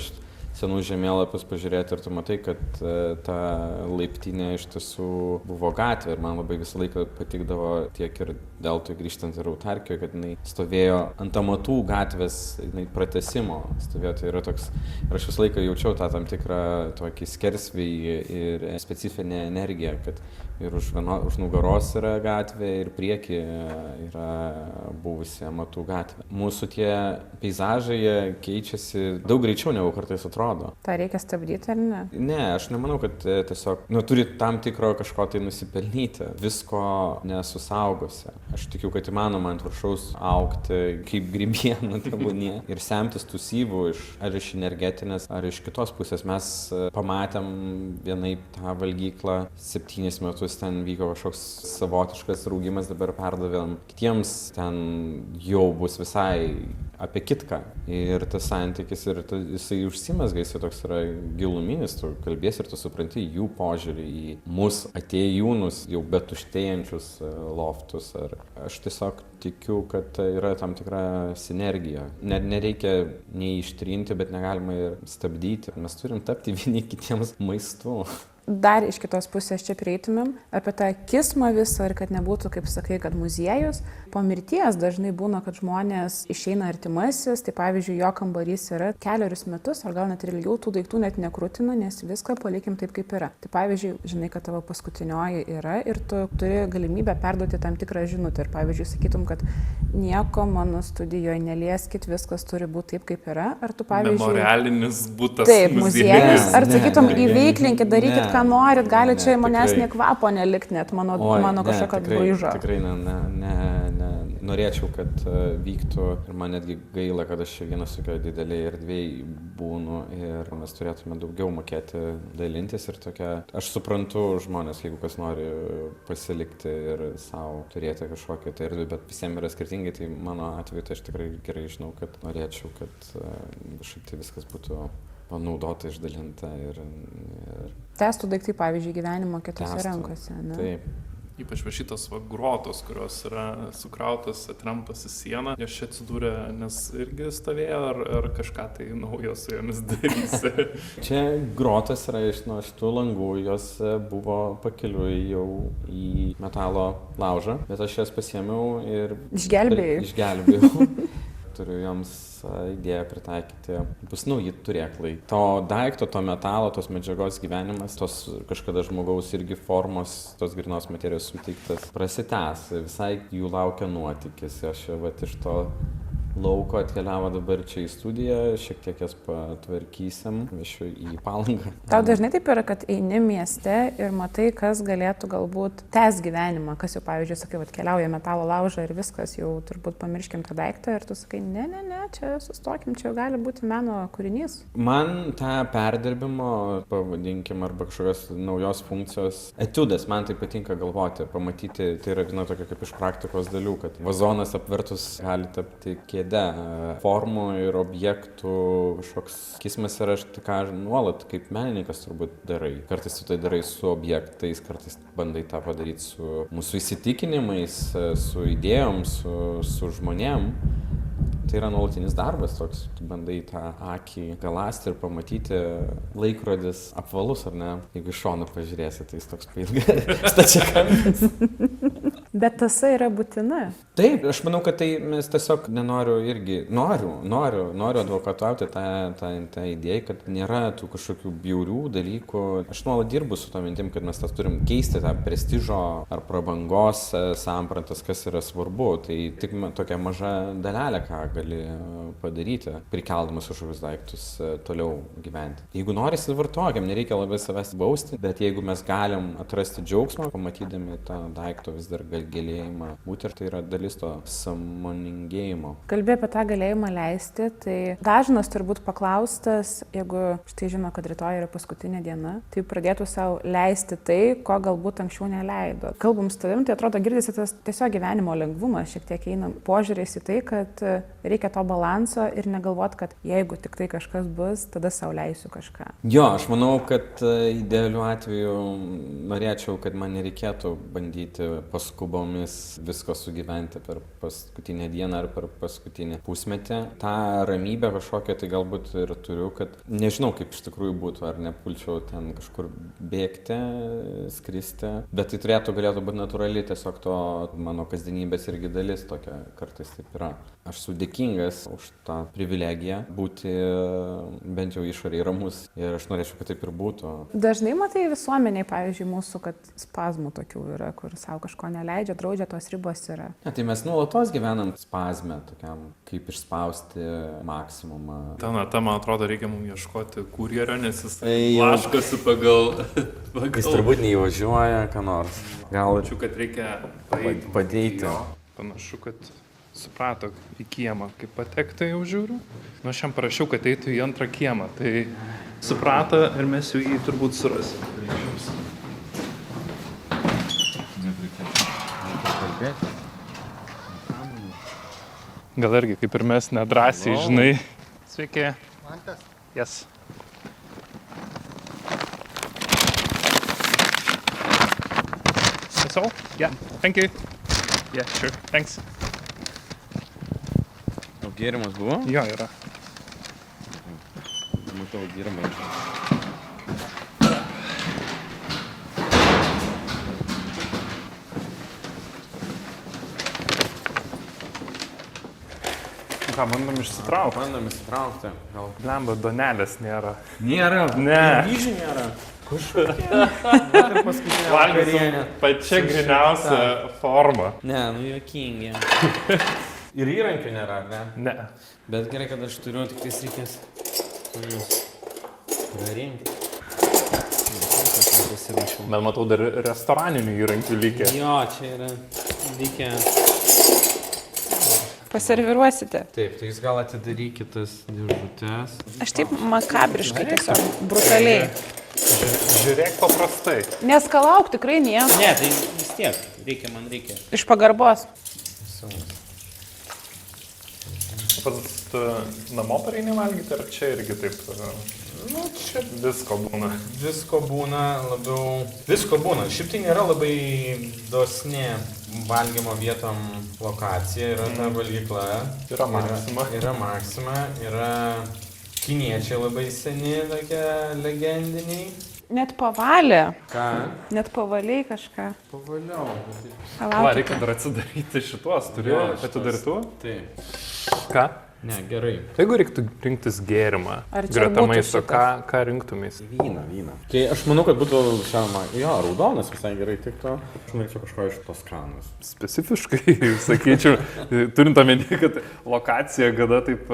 senų žemėlapius pažiūrėti ir tu matai, kad ta laiptinė iš tiesų buvo gatvė ir man labai visą laiką patikdavo tiek ir Deltui grįžtant ir Autarkijoje, kad jinai stovėjo ant amatų gatvės, jinai pratęsimo stovėjo, tai yra toks, ir aš visą laiką jaučiau tą tam tikrą tokį skersvėjį ir specifinę energiją, kad ir už nugaros yra gatvė ir prieky yra buvusi amatų gatvė. Mūsų tie peizažai keičiasi daug greičiau negu kartais atrodo. Tai reikia stabdyti ar ne? Ne, aš nemanau, kad tiesiog turi tam tikro kažko tai nusipelnyti. Visko nesusaugosi. Aš tikiu, kad įmanoma ant viršaus augti kaip grybiena tebūnie ir semtis tų syvų ar iš energetinės, ar iš kitos pusės. Mes pamatėm vienaip tą valgyklą 7 metus, ten vyko kažkoks savotiškas rūgimas, dabar perdavėm kitiems, ten jau bus visai apie kitką. Ir tas santykis, ir jisai užsimezga, jisai toks yra giluminis, tu kalbėsi ir tu supranti jų požiūrį į mus atėjūnus, jau betuštėjančius loftus. Aš tiesiog tikiu, kad yra tam tikra sinergija. Nereikia nei ištrinti, bet negalima ir stabdyti. Mes turim tapti vieni kitiems maistu. Dar iš kitos pusės čia prieitumėm apie tą kismą visą ir kad nebūtų, kaip sakai, kad muziejus. Po mirties dažnai būna, kad žmonės išeina artimasis, tai pavyzdžiui, jo kambarys yra 4 metus, ar gal net ir ilgiau, tų daiktų net nekrutina, nes viską palikim taip, kaip yra. Tai pavyzdžiui, žinai, kad tavo paskutinioji yra ir tu turi galimybę perduoti tam tikrą žinutę. Ir pavyzdžiui, sakytum, kad nieko mano studijoje nelieskit, viskas turi būti taip, kaip yra. Ar tu, pavyzdžiui... Memorialinis būtas taip, muziejus. Ar sakytum, įveiklinkit, darykit, ką norit, gali čia manęs nei kvapo nelikti, net mano kažkokio braižo. Tikrai norėčiau, kad vyktų ir man netgi gaila, kad aš vienas tokio didelėje erdvėje būnu ir mes turėtume daugiau mokėti dalintis ir tokia, aš suprantu žmonės, jeigu kas nori pasilikti ir savo turėti kažkokią tai erdvę, bet visiems yra skirtingai, tai mano atveju tai aš tikrai gerai žinau, kad norėčiau, kad tai viskas būtų panaudota, išdalinta ir... Testų daiktai, pavyzdžiui, gyvenimo kitose rankose, ne? Taip. Ypač va šitos grotos, kurios yra sukrautos, atremtos į sieną, jos čia atsidūrė, nes irgi stovėjo, ar kažką tai naujo su jomis darysi? Čia grotas yra iš šitų langų, jos buvo pakeliui jau į metalo laužą, bet aš jas pasiėmiau ir... Išgelbėjau. Turiu joms idėją pritaikyti, bus nauji turėklai. To daikto, to metalo, tos medžiagos gyvenimas, tos kažkada žmogaus irgi formos, tos grynos materijos suteiktas prasitęs. Visai jų laukia nuotykis. Aš vat iš to lauko atkeliavo dabar čia į studiją, šiek tiek jas patvarkysim, vešiu į Palangą. Tau dažnai taip yra, kad eini mieste ir matai, kas galėtų galbūt tęs gyvenimą, kas jau, pavyzdžiui, sakai, keliauja metalo laužą ir viskas, jau turbūt pamirškim tą daiktą ir tu sakai, ne, čia sustokim, čia gali būti meno kūrinys. Man tą perdirbimo, pavadinkim, arba kažkokios naujos funkcijos etiudas, man tai patinka galvoti, pamatyti, tai yra viena tokia kaip iš praktikos dalių, kad vazonas apvertus gali tapti formų ir objektų kažkoks kismas ir aš ką nuolat kaip menininkas turbūt darai. Kartais tu tai darai su objektais, kartais bandai tą padaryti su mūsų įsitikinimais, su idėjom, su žmonėm. Tai yra nuolatinis darbas toks, tu bandai tą akį galąsti ir pamatyti, laikrodis apvalus ar ne, jeigu iš šono pažiūrėsi, tai jis toks pailgas stačiakampis. Bet tasa yra būtina. Taip, aš manau, kad tai mes tiesiog noriu advokatuoti tą idėją, kad nėra tų kažkokių bjaurių dalykų. Aš nuolat dirbu su to mintim, kad mes tas turim keisti tą prestižo ar prabangos sampratas, kas yra svarbu. Tai tik tokia maža dalelė, ką gali padaryti, prikeldamas kažkokius daiktus toliau gyventi. Jeigu norisi, vartokim, nereikia labai savęs bausti, bet jeigu mes galim atrasti džiaugsmą, pamatydami tą daikto vis dar galėjimą būti, ir tai yra dalis to sąmoningėjimo. Kalbė apie tą galėjimą leisti, tai dažnas turbūt paklaustas, jeigu štai žino, kad rytoj yra paskutinė diena, tai pradėtų savo leisti tai, ko galbūt anksčiau neleido. Kalbam su tavim, tai atrodo girdisi tas tiesiog gyvenimo lengvumas, šiek tiek eina požiūrės į tai, kad reikia to balanso ir negalvot, kad jeigu tik tai kažkas bus, tada savo leisiu kažką. Jo, aš manau, kad idealiu atveju norėčiau, kad man nereikėtų bandyti paskubomis visko sugyventi per paskutinę dieną ar per paskutinį pusmetį. Ta ramybė kažkokia tai galbūt ir turiu, kad nežinau, kaip iš tikrųjų būtų, ar nepulčiau ten kažkur bėgti, skristi, bet tai galėtų būti natūrali tiesiog to mano kasdienybės irgi dalis, tokia kartais taip yra. Aš esu dėkingas už tą privilegiją būti bent jau išoriai ramus ir aš norėčiau, kad taip ir būtų. Dažnai matai visuomeniai, pavyzdžiui, mūsų, kad spazmų tokių yra, kur savo kažko neleidžia, draudžia, tos ribos yra. Ne, tai mes nuolatos gyvenam spazme, tokiam, kaip išspausti maksimumą. Man atrodo, reikia mums ieškoti kurjerio, nes jis laškosi pagal... Jis turbūt neįvažiuoja, ką nors. Gal Ačiū, kad reikia padėti. Panašu, kad suprato į kiemą, kaip patekti jau žiūriu. Nu, aš jam parašiau, kad eitų į antrą kiemą, tai suprato ir mes jau jį turbūt surasim. Gal irgi, kaip ir mes, nedrąsiai, žinai. Sveiki. Mantas? Yes. That's all? Yeah, thank you. Yeah, sure, thanks. O gėrimas buvo? Jo, yra. Matau gėrimą. Ką, bandom išsitraukti? Bandom įsitraukti. Gal... Blemba, donelės nėra. Nėra. Ne. Ryžių nėra. Kažkokia. Ir paskutinė vakarienė. Pačia griniausia forma. Ne, nu juokingi. Ir įrankių nėra, ne? Ne. Bet gerai, kad aš turiu, tik tais reikės prarinkti. Bet matau, dar restoraninių įrankių lygiai. Jo, čia yra lygiai. Paserviruosite. Taip, tai jūs gal atidarykit tas dėžutės. Aš taip makabriškai tiesiog, brutaliai. Žiūrėk paprastai. Neskalauk tikrai nieko. Ne, tai vis tiek, man reikia. Iš pagarbos. Pats namo pareini valgyti, ar čia irgi taip? Nu, čia visko būna. Visko būna labiau... Visko būna. Šiaip tai nėra labai dosni valgymo vietom lokacija. Yra ta valgykla. Yra Maxima. Yra Maxima. Yra kiniečiai labai seni, tokie legendiniai. Net pavalė. Ką? Net pavaliai kažką. Pavaliau. Va, reikia dar atsidaryti šituos. Turi atidarytų? Taip. Ką? Ne, gerai. Jeigu reiktų rinktis gėrimą, Ar čia greta būtų maisto, šitas? ką rinktumės? Vyną. Tai aš manau, kad būtų šiandien, jo, raudonas visai gerai tiktų. Aš norėčiau kažko iš Toskanos. Specifiškai, sakyčiau, turint omeny, kad lokacija gada taip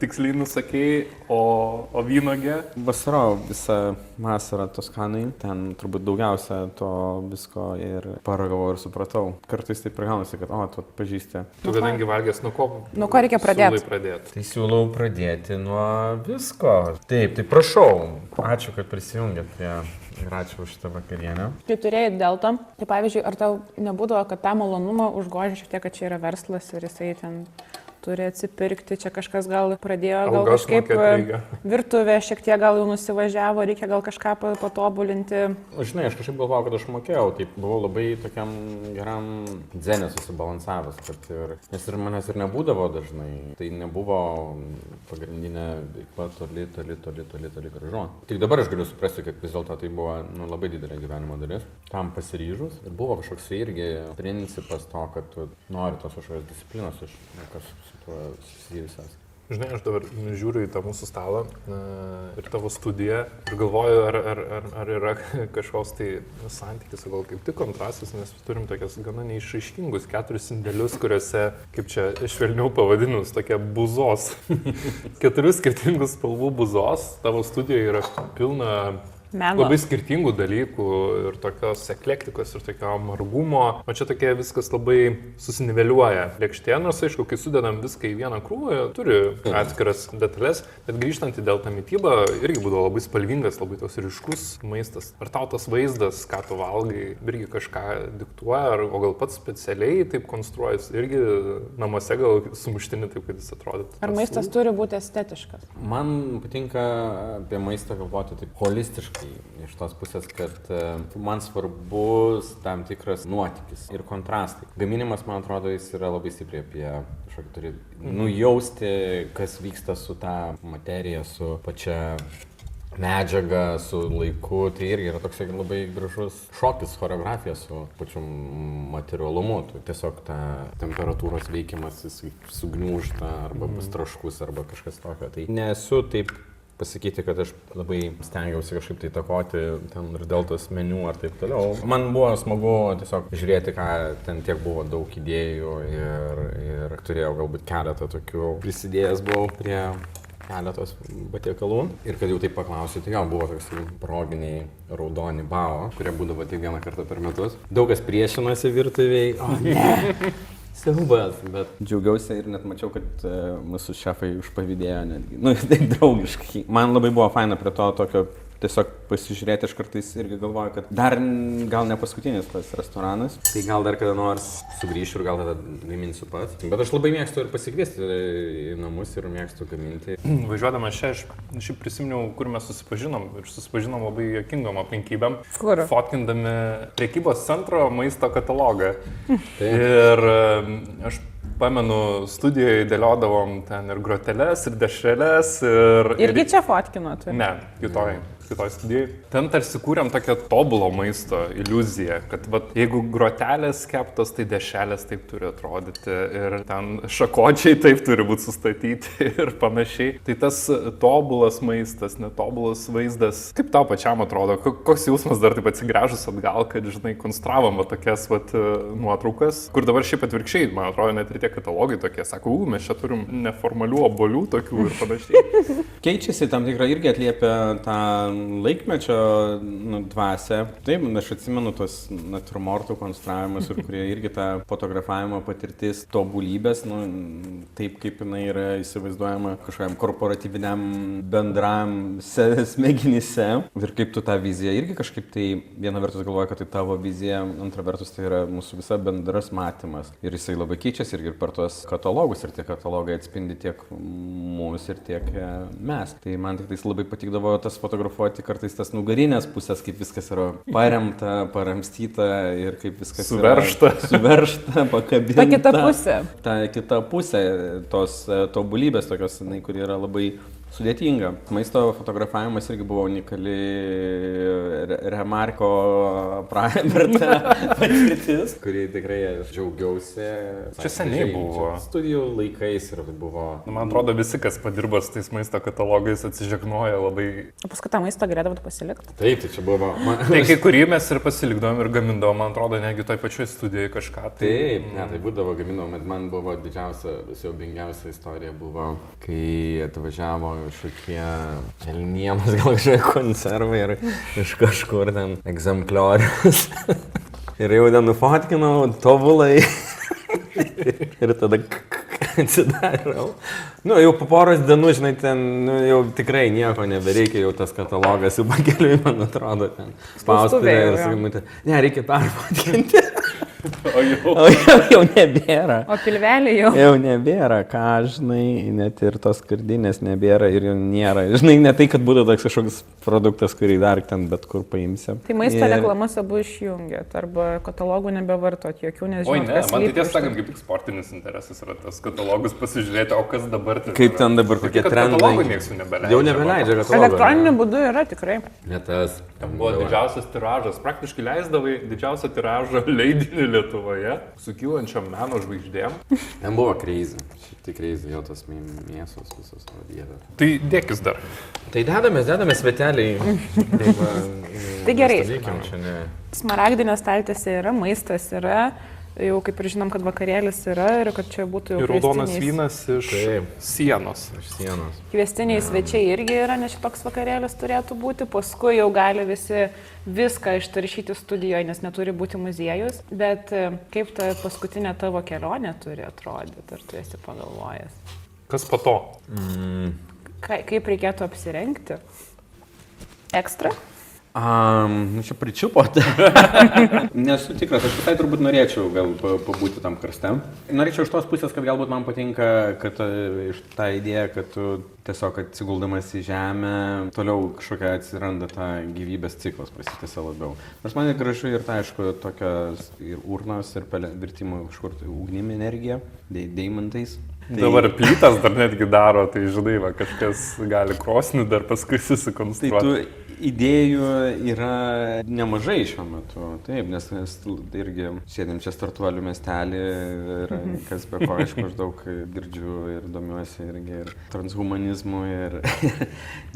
tiksliai nusakėjai, o vynogė. Vasarau visą vasarą Toskanai, ten turbūt daugiausia to visko ir paragavau ir supratau. Kartais taip pragaunasi, kad, tu atpažįsti. Tu kadangi valgęs, nuo ko reikia pradėti? Tai siūlau pradėti nuo visko. Taip, tai prašau. Ačiū, kad prisijungėt prie ir ačiū už šitą vakarienę. Kai turėjai deltą, tai pavyzdžiui, ar tau nebūdavo, kad tą malonumą užgožė šiek tiek, kad čia yra verslas ir jisai ten turi atsipirkti, čia kažkas gal pradėjo, gal Algas kažkaip mokėt reikia. virtuvė šiek tiek gal jau nusivažiavo, reikia gal kažką patobulinti. Žinai, aš kažkaip galvojau, kad aš mokėjau, taip buvau labai tokiam geram dzenė susibalansavęs, kad nes ir manęs ir nebūdavo dažnai, tai nebuvo pagrindinė veikla toli gražu. Tik dabar aš galiu suprasti, kad vis dėlto tai buvo labai didelė gyvenimo dalis, tam pasiryžus ir buvo kažkoks irgi principas to, kad tu nori tos kažkokios disciplinos iš kas su tuo susijusias. Žinai, aš dabar žiūriu į tą mūsų stalą ir tavo studiją ir galvoju, ar yra kažkoks tai santykis, gal kaip tik kontrastas, nes turim tokias gana neišraiškingus 4 indelius, kuriuose, kaip čia švelniau pavadinus, tokia buzos. 4 skirtingų spalvų buzos, tavo studijoje yra pilna Meno. labai skirtingų dalykų ir tokios eklektikos ir tokio margumo. O čia tokie viskas labai susiniveliuoja lėkštėje, nors aišku, kai sudedam viską į vieną krūvą, turi atskiras detalės, bet grįžtant į dėl tą mitybą, irgi būdavo labai spalvingas, labai tos ryškus maistas. Ar tau tas vaizdas, ką tu valgai, irgi kažką diktuoja, o gal pats specialiai taip konstruojas, irgi namuose gal sumuštinį taip, kad jis atrodytų. Ar maistas turi būti estetiškas? Man patinka apie maistą galvoti taip holistiškai. Iš tos pusės, kad man svarbus tam tikras nuotykis ir kontrastai. Gaminimas, man atrodo, jis yra labai stipriai apie kažkokį turi nujausti, kas vyksta su ta materija, su pačia medžiaga, su laiku. Tai irgi yra toks labai gražus šokis, choreografija su pačiu materialumu. Tu tiesiog ta temperatūros veikimas, jis sugniūžta arba bus traškus arba kažkas tokio. Tai nesu taip pasakyti, kad aš labai stengiausi kažkaip tai įtakoti ten ir dėl tos meniu ar taip toliau. Man buvo smagu tiesiog žiūrėti, ką ten tiek buvo daug idėjų ir turėjau galbūt keletą tokių prisidėjęs buvau prie keletos patiekalų. Ir kad jau taip paklausiu, tai gal buvo toks proginiai raudoni bao, kurie būdavo tik vieną kartą per metus. Daug kas priešinosi virtuviai. O ne! Siaubas, bet džiaugiausi ir net mačiau, kad mūsų šefai užpavydėjo netgi. Nu, taip draugiškai. Man labai buvo faina prie to tokio tiesiog pasižiūrėti, aš kartais irgi galvoju, kad dar gal ne paskutinis tas restoranas. Tai gal dar kada nors sugrįšiu ir gal tada gaminsiu pats. Bet aš labai mėgstu ir pasikviesti į namus ir mėgstu gaminti. Važiuodamas čia, aš prisiminiau, kur mes susipažinom ir susipažinom labai juokingom aplinkybėm. Kur? Fotkindami prekybos centro maisto katalogą. Ir aš pamenu, studijoje dėliodavom ten ir groteles, ir dešreles. Irgi čia fotkinot? Ne, kitoj studijai. Ten tarsi kūrėm tokią tobulo maisto iliuziją, kad vat, jeigu grotelės keptos, tai dešrelės taip turi atrodyti ir ten šakočiai taip turi būti sustatyti ir panašiai. Tai tas tobulas maistas, netobulas vaizdas, kaip tau pačiam atrodo, koks jausmas dar taip atsigręžus atgal, kad, žinai, konstravom tokias vat nuotraukas, kur dabar šiaip atvirkščiai, man atrodo, net ir tie katalogai tokie, sako, mes čia turim neformalių obuolių tokių ir panašiai. Keičiasi tam tikrą irgi atliepia tą laikmečio dvasią. Taip, aš atsimenu tos natūrmortų konstravimus ir kurie irgi ta fotografavimo patirtis tobulybės, taip kaip jinai yra įsivaizduojama kažkokiam korporatyviniam bendram smegenyse. Ir kaip tu tą viziją irgi kažkaip tai viena vertus galvoja, kad tai tavo vizija, antra vertus tai yra mūsų visa bendras matymas. Ir jisai labai keičiasi irgi per tuos katalogus ir tie katalogai atspindi tiek mus ir tiek mes. Tai man tik tais labai patikdavo tas fotografuoti kartais tas nugarinės pusės, kaip viskas yra paremta, paramstyta ir kaip viskas suveršta, pakabinta. Ta kita pusė. Ta kita pusė tos tobulybės tokios, kuri yra labai sudėtinga. Maisto fotografavimas irgi buvo unikali remarko verta patirtis, kurį tikrai aš džiaugiausi. Čia seniai buvo. Studijų laikais ir buvo. Man atrodo, visi, kas padirba su tais maisto katalogais, atsižegnoja labai. O paskui tą maistą galėdavot pasilikti? Taip, tai čia buvo. Tai kai kurį mes ir pasilikdavom ir gamindavom, man atrodo, negi toj pačioj studijoje kažką. Taip, tai būdavo gamindavom, bet man buvo didžiausia, siaubingiausia istorija buvo, kai atvažiavo kažkokie elnienos, gal kažkokie konservai ir iš kažkur ten egzempliorius. Ir jau ten nufotkinau tobulai. Ir tada atsidariau. Jau po poros dienų, žinai, ten jau tikrai nieko nebereikia, jau tas katalogas jau pakeliui, man atrodo, ten spaustuvė ir sakai, ne, reikia perfotkinti. O jau nebėra. O pilvelį jau. Jau nebėra, ką, žinai, net ir tos skardinės nebėra ir jau nėra. Žinai, ne tai, kad būtų toks kažkoks produktas, kurį dar ten bet kur paimsim. Tai maisto reklamas abu išjungėt, arba katalogų nebevartot jokių, nes Oi, žinot, ne, kas man tai slypi tiesą už sakant, kaip tik sportinis interesas yra tas katalogus pasižiūrėti, o kas dabar tai Kaip ten dabar kokie trendai. Katalogų niekas jau nebeleidžia. Jau nebeleidžia katalogų. Elektroniniu būdu yra tikrai. Ne tas. Buvo didžiausias tiražas, praktiškai leisdavai didžiausią tiražą leidinį Lietuvoje su kylančiom meno žvaigždėm. Ten buvo crazy. Šiek tiek crazy, jau tos mėsos visos, o dieve. Tai dėkis dar. Tai dedamės vieteliai. Tai gerai. Čia ne. Smaragdinė staltiesė yra, maistas yra, jau kaip ir žinom, kad vakarėlis yra ir kad čia būtų jau Ir raudonas kviestiniais- vynas iš sienos. Iš sienos. Kviestiniai svečiai irgi yra, nes šitoks vakarėlis turėtų būti, paskui jau gali visi viską ištaršyti studijoje, nes neturi būti muziejus, bet kaip ta paskutinė tavo kelionė turi atrodyti, ar tu esi pagalvojęs? Kas po to? Kaip reikėtų apsirengti? Ekstra? Čia pričiupote. Nesu tikras, aš visai turbūt norėčiau gal pabūti tam karste. Norėčiau iš tos pusės, kad galbūt man patinka, kad iš tą idėją, kad tu tiesiog atsiguldamas į žemę, toliau kažkokia atsiranda ta gyvybės ciklas, prasitęsia labiau. Nors man ir gražu ir tai, aišku, tokios ir urnos, ir virtimo kažkur ugnimi energija, deimantais. Tai... Dabar plytas dar netgi daro, tai žinai, va, kažkas gali krosnį dar paskui susikonstruoti. Tai idėjų yra nemažai šiuo metu, taip, nes irgi sėdim čia startuolių miestelį ir kas be ko, aišku, aš daug girdžiu ir domiuosi irgi ir transhumanizmu ir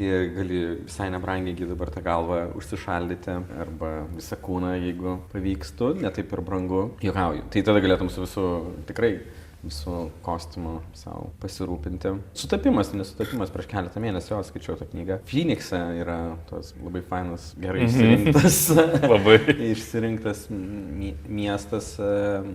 gali visai nebrangiai dabar tą galvą užsišaldyti arba visą kūną, jeigu pavykstu, ne taip ir brangu, juokauju. Tai tada galėtum su visų kostiumų savo pasirūpinti. Nesutapimas prieš keletą mėnesių, skaičiau tą knygą. Phoenix'e yra tos labai fainas, gerai išsirinktas miestas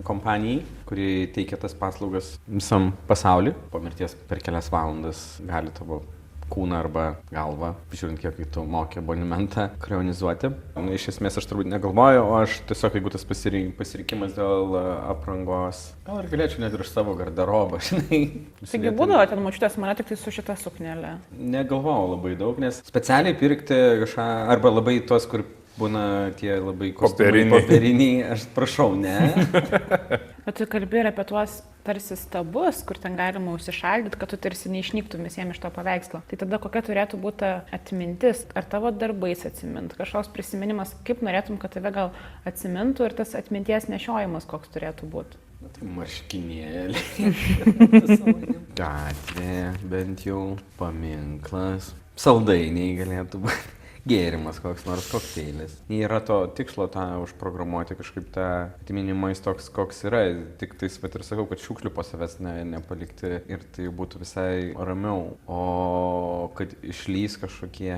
kompanijai, kuri teikia tas paslaugas visam pasauliu. Po mirties per kelias valandas gali tavo kūną arba galvą, žiūrint, kiek tu moki abonementą, krionizuoti. Iš esmės aš turbūt negalvoju, o aš tiesiog, jeigu tas pasirinkimas dėl aprangos, gal ir galėčiau net ir iš savo garderobą, žinai. Taigi būdavo ten močiutės mane tik tai su šita suknelė. Negalvojau labai daug, nes specialiai pirkti kažką, arba labai tos, kur būna tie labai popieriniai, aš prašau, ne. Bet tu kalbi ir apie tuos tarsi stabus, kur ten galima užsišaldyti, kad tu tarsi neišnyktum visiems iš to paveikslo. Tai tada kokia turėtų būti atmintis? Ar tavo darbais atsimint? Kažkoks prisiminimas, kaip norėtum, kad tave gal atsimintų ir tas atminties nešiojimas koks turėtų būti? Tai marškinėlį. Gatvė, bent jau paminklas. Saldainiai galėtų būti. Gėrimas koks nors, kokteilis. Nėra to tikslo tą užprogramuoti, kažkaip tą atminimais toks, koks yra. Tik tais, bet ir sakau, kad šiukšlių po savęs nepalikti ir tai būtų visai ramiau. O kad išlys kažkokie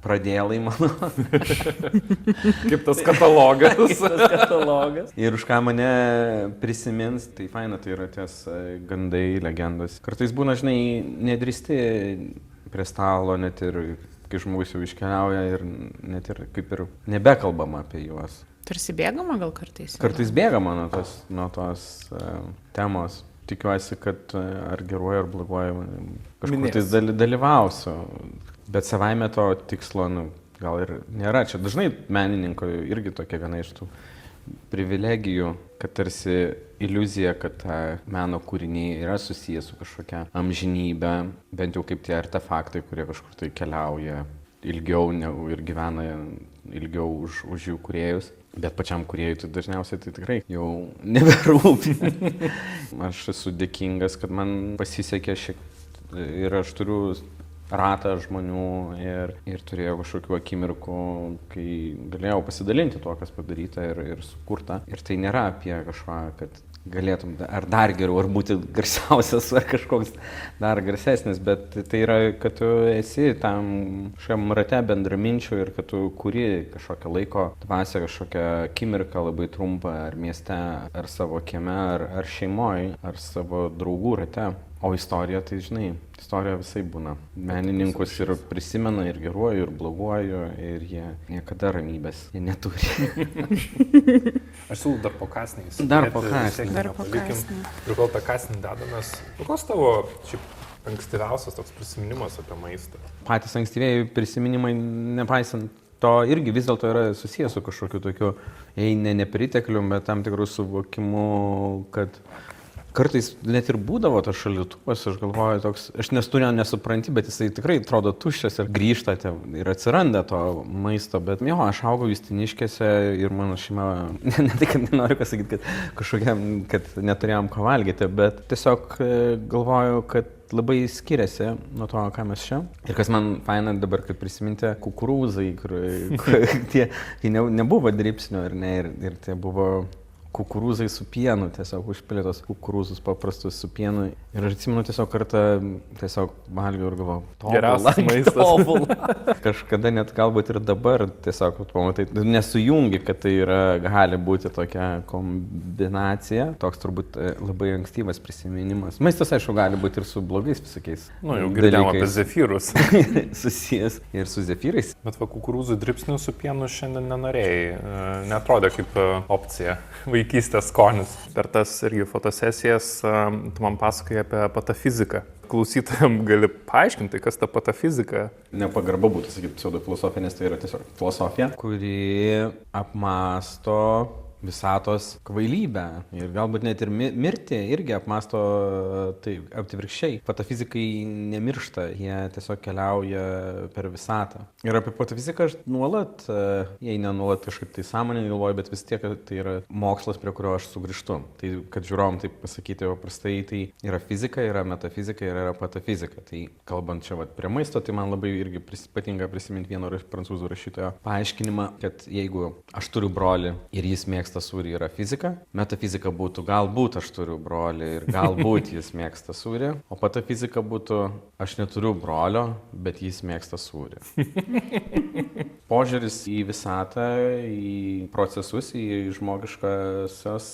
pradėlai mano. Kaip tas katalogas. Ir už ką mane prisimins, tai faina, tai yra ties gandai, legendos. Kartais būna, žinai, nedrįsti prie stalo, net ir kai žmogus jau iškeliauja ir net ir kaip ir nebekalbama apie juos. Tarsi bėgama gal kartais? Kartais bėgama nuo tos temos. Tikiuosi, kad ar geruoju, ar bloguoju kažkur tais dalyvausiu. Bet savaime to tikslo gal ir nėra. Čia dažnai menininko irgi tokia viena iš tų privilegijų, kad tarsi iliuzija, kad meno kūriniai yra susijęs su kažkokia amžinybė, bent jau kaip tie artefaktai, kurie kažkur tai keliauja ilgiau ir gyvena ilgiau už jų kūrėjus. Bet pačiam kūrėjui tai dažniausiai tai tikrai jau neberūpi. Aš esu dėkingas, kad man pasisekė ir aš turiu ratą žmonių ir turėjau kažkokių akimirkų, kai galėjau pasidalinti tuo, kas padaryta ir sukurta. Ir tai nėra apie kažką, kad galėtum ar dar geriau, ar būti garsiausias, ar kažkoks dar garsesnis, bet tai yra, kad tu esi tam šiam rate bendraminčių ir kad tu kuri kažkokią laiko dvasią, kažkokią akimirką labai trumpą, ar mieste, ar savo kieme, ar šeimoje, ar savo draugų rate. O istorija, tai žinai, istorija visai būna. Menininkus ir prisimena ir geruoju, ir bloguoju, ir jie niekada ramybės neturi. Aš siūlau dar po kasniais. Dar po kąsnį. Dar po kąsnį. Ir kol tą kasnį dedamės, koks tavo šiaip ankstyviausias toks prisiminimas apie maistą? Patys ankstyvėjai prisiminimai, nepaisant to, irgi vis dėlto yra susijęs su kažkokiu tokiu, jei ne nepritekliu, bet tam tikrų suvokimu, kad kartais net ir būdavo tas šaldytuvas, aš galvoju, toks, aš nesupranti, bet jisai tikrai atrodo tuščias ir grįžtate ir atsiranda to maisto, bet jo, aš augau Justiniškėse ir mano šeima, ne tai, kad nenoriu pasakyti, kad neturėjom ko valgyti, bet tiesiog galvoju, kad labai skiriasi nuo to, ką mes čia. Ir kas man faina dabar, kad prisiminti kukurūzai, kur tie nebuvo dripsnio ir tie buvo kukurūzai su pienu, tiesiog užpilėtos kukurūzus paprastus su pienu. Ir aš atsimenu tiesiog kartą, tiesiog valgiau ir galvojau, Geriausias maistas. Kažkada net galbūt ir dabar tiesiog pamatai, nesujungi, kad tai gali būti tokia kombinacija. Toks turbūt labai ankstyvas prisiminimas. Maistas, aišku, gali būti ir su blogais visokiais. Jau girdėjom apie zefyrus. Susijęs ir su zefyrais. Bet va, kukurūzų dripsnių su pienu šiandien nenorėjai. Netrodė kaip opcija. Vaikystės skonis. Per tas irgi fotosesijas tu man pasakai apie patafiziką. Klausytojams gali paaiškinti, kas ta patafizika? Nepagarba būtų sakyti pseudofilosofija, nes tai yra tiesiog filosofija, kuri apmąsto visatos kvailybę ir galbūt net ir mirtį irgi apmąsto tai atvirkščiai. Patafizikai nemiršta, jie tiesiog keliauja per visatą. Ir apie patafiziką aš nuolat, jei ne nuolat kažkaip tai sąmoningai galvoju, bet vis tiek tai yra mokslas, prie kurio aš sugrįžtu. Tai, kad žiūrovom taip pasakyti paprastai, tai yra fizika, yra metafizika ir yra patafizika. Tai kalbant čia prie maisto, tai man labai irgi patinka prisiminti vieno prancūzų rašytojo paaiškinimą, kad jeigu aš turiu brolį ir jis mėgsta sūrį, yra fizika. Metafizika būtų, galbūt aš turiu brolį ir galbūt jis mėgsta sūrį. O patafizika būtų, aš neturiu brolio, bet jis mėgsta sūrį. Požiūris į visatą, į procesus, į žmogiškasios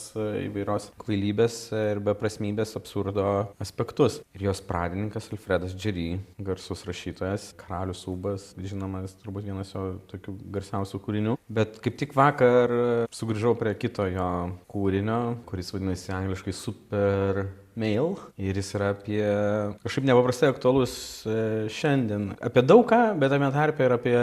įvairios kvailybės ir beprasmybės absurdo aspektus. Ir jos pradininkas Alfredas Džery, garsus rašytojas, Karalius ūbas, žinomas turbūt vienas jo tokių garsiausių kūrinių. Bet kaip tik vakar sugrįžau prie kito jo kūrinio, kuris vadinasi angliškai Super Male. Ir jis yra apie kažkaip nepaprastai aktualus šiandien. Apie daug ką, bet tame tarpe ir apie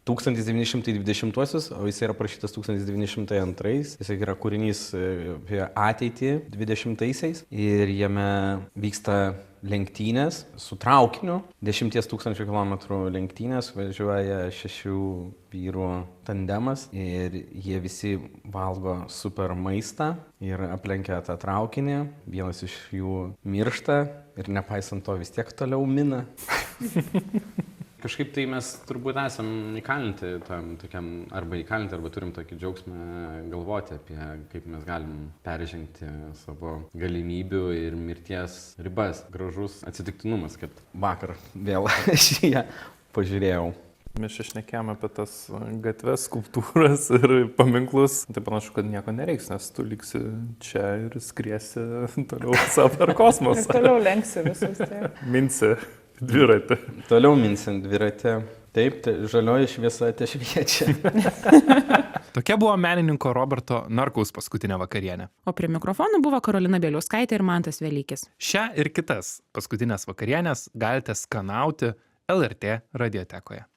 1920-uosius, o jis yra parašytas 1902. Jis yra kūrinys apie ateitį 20-aisiais ir jame vyksta lenktynės su traukiniu, 10 000 kilometrų lenktynės, važiuoja 6 vyrų tandemas ir jie visi valgo super maistą ir aplenkia tą traukinį, vienas iš jų miršta ir nepaisant to vis tiek toliau mina. Kažkaip tai mes turbūt esam įkalinti tam tokiam, arba turim tokį džiaugsmą galvoti apie, kaip mes galim peržengti savo galimybių ir mirties ribas. Gražus atsitiktinumas, kad vakar vėl šie pažiūrėjau. Mes išnekėjome apie tas gatves, skulptūras ir paminklus. Tai panašu, kad nieko nereiks, nes tu liksi čia ir skriesi toliau savo per kosmosą. Ir toliau lenksi visus. Tai. Minsi dviratį. Toliau minsint dviratį. Taip, žalioji šviesa te šviečia. Tokia buvo menininko Roberto Narkaus paskutinė vakarienė. O prie mikrofonų buvo Karolina Bieliauskaitė ir Mantas Velykis. Šią ir kitas paskutinės vakarienės galite skanauti LRT radiotekoje.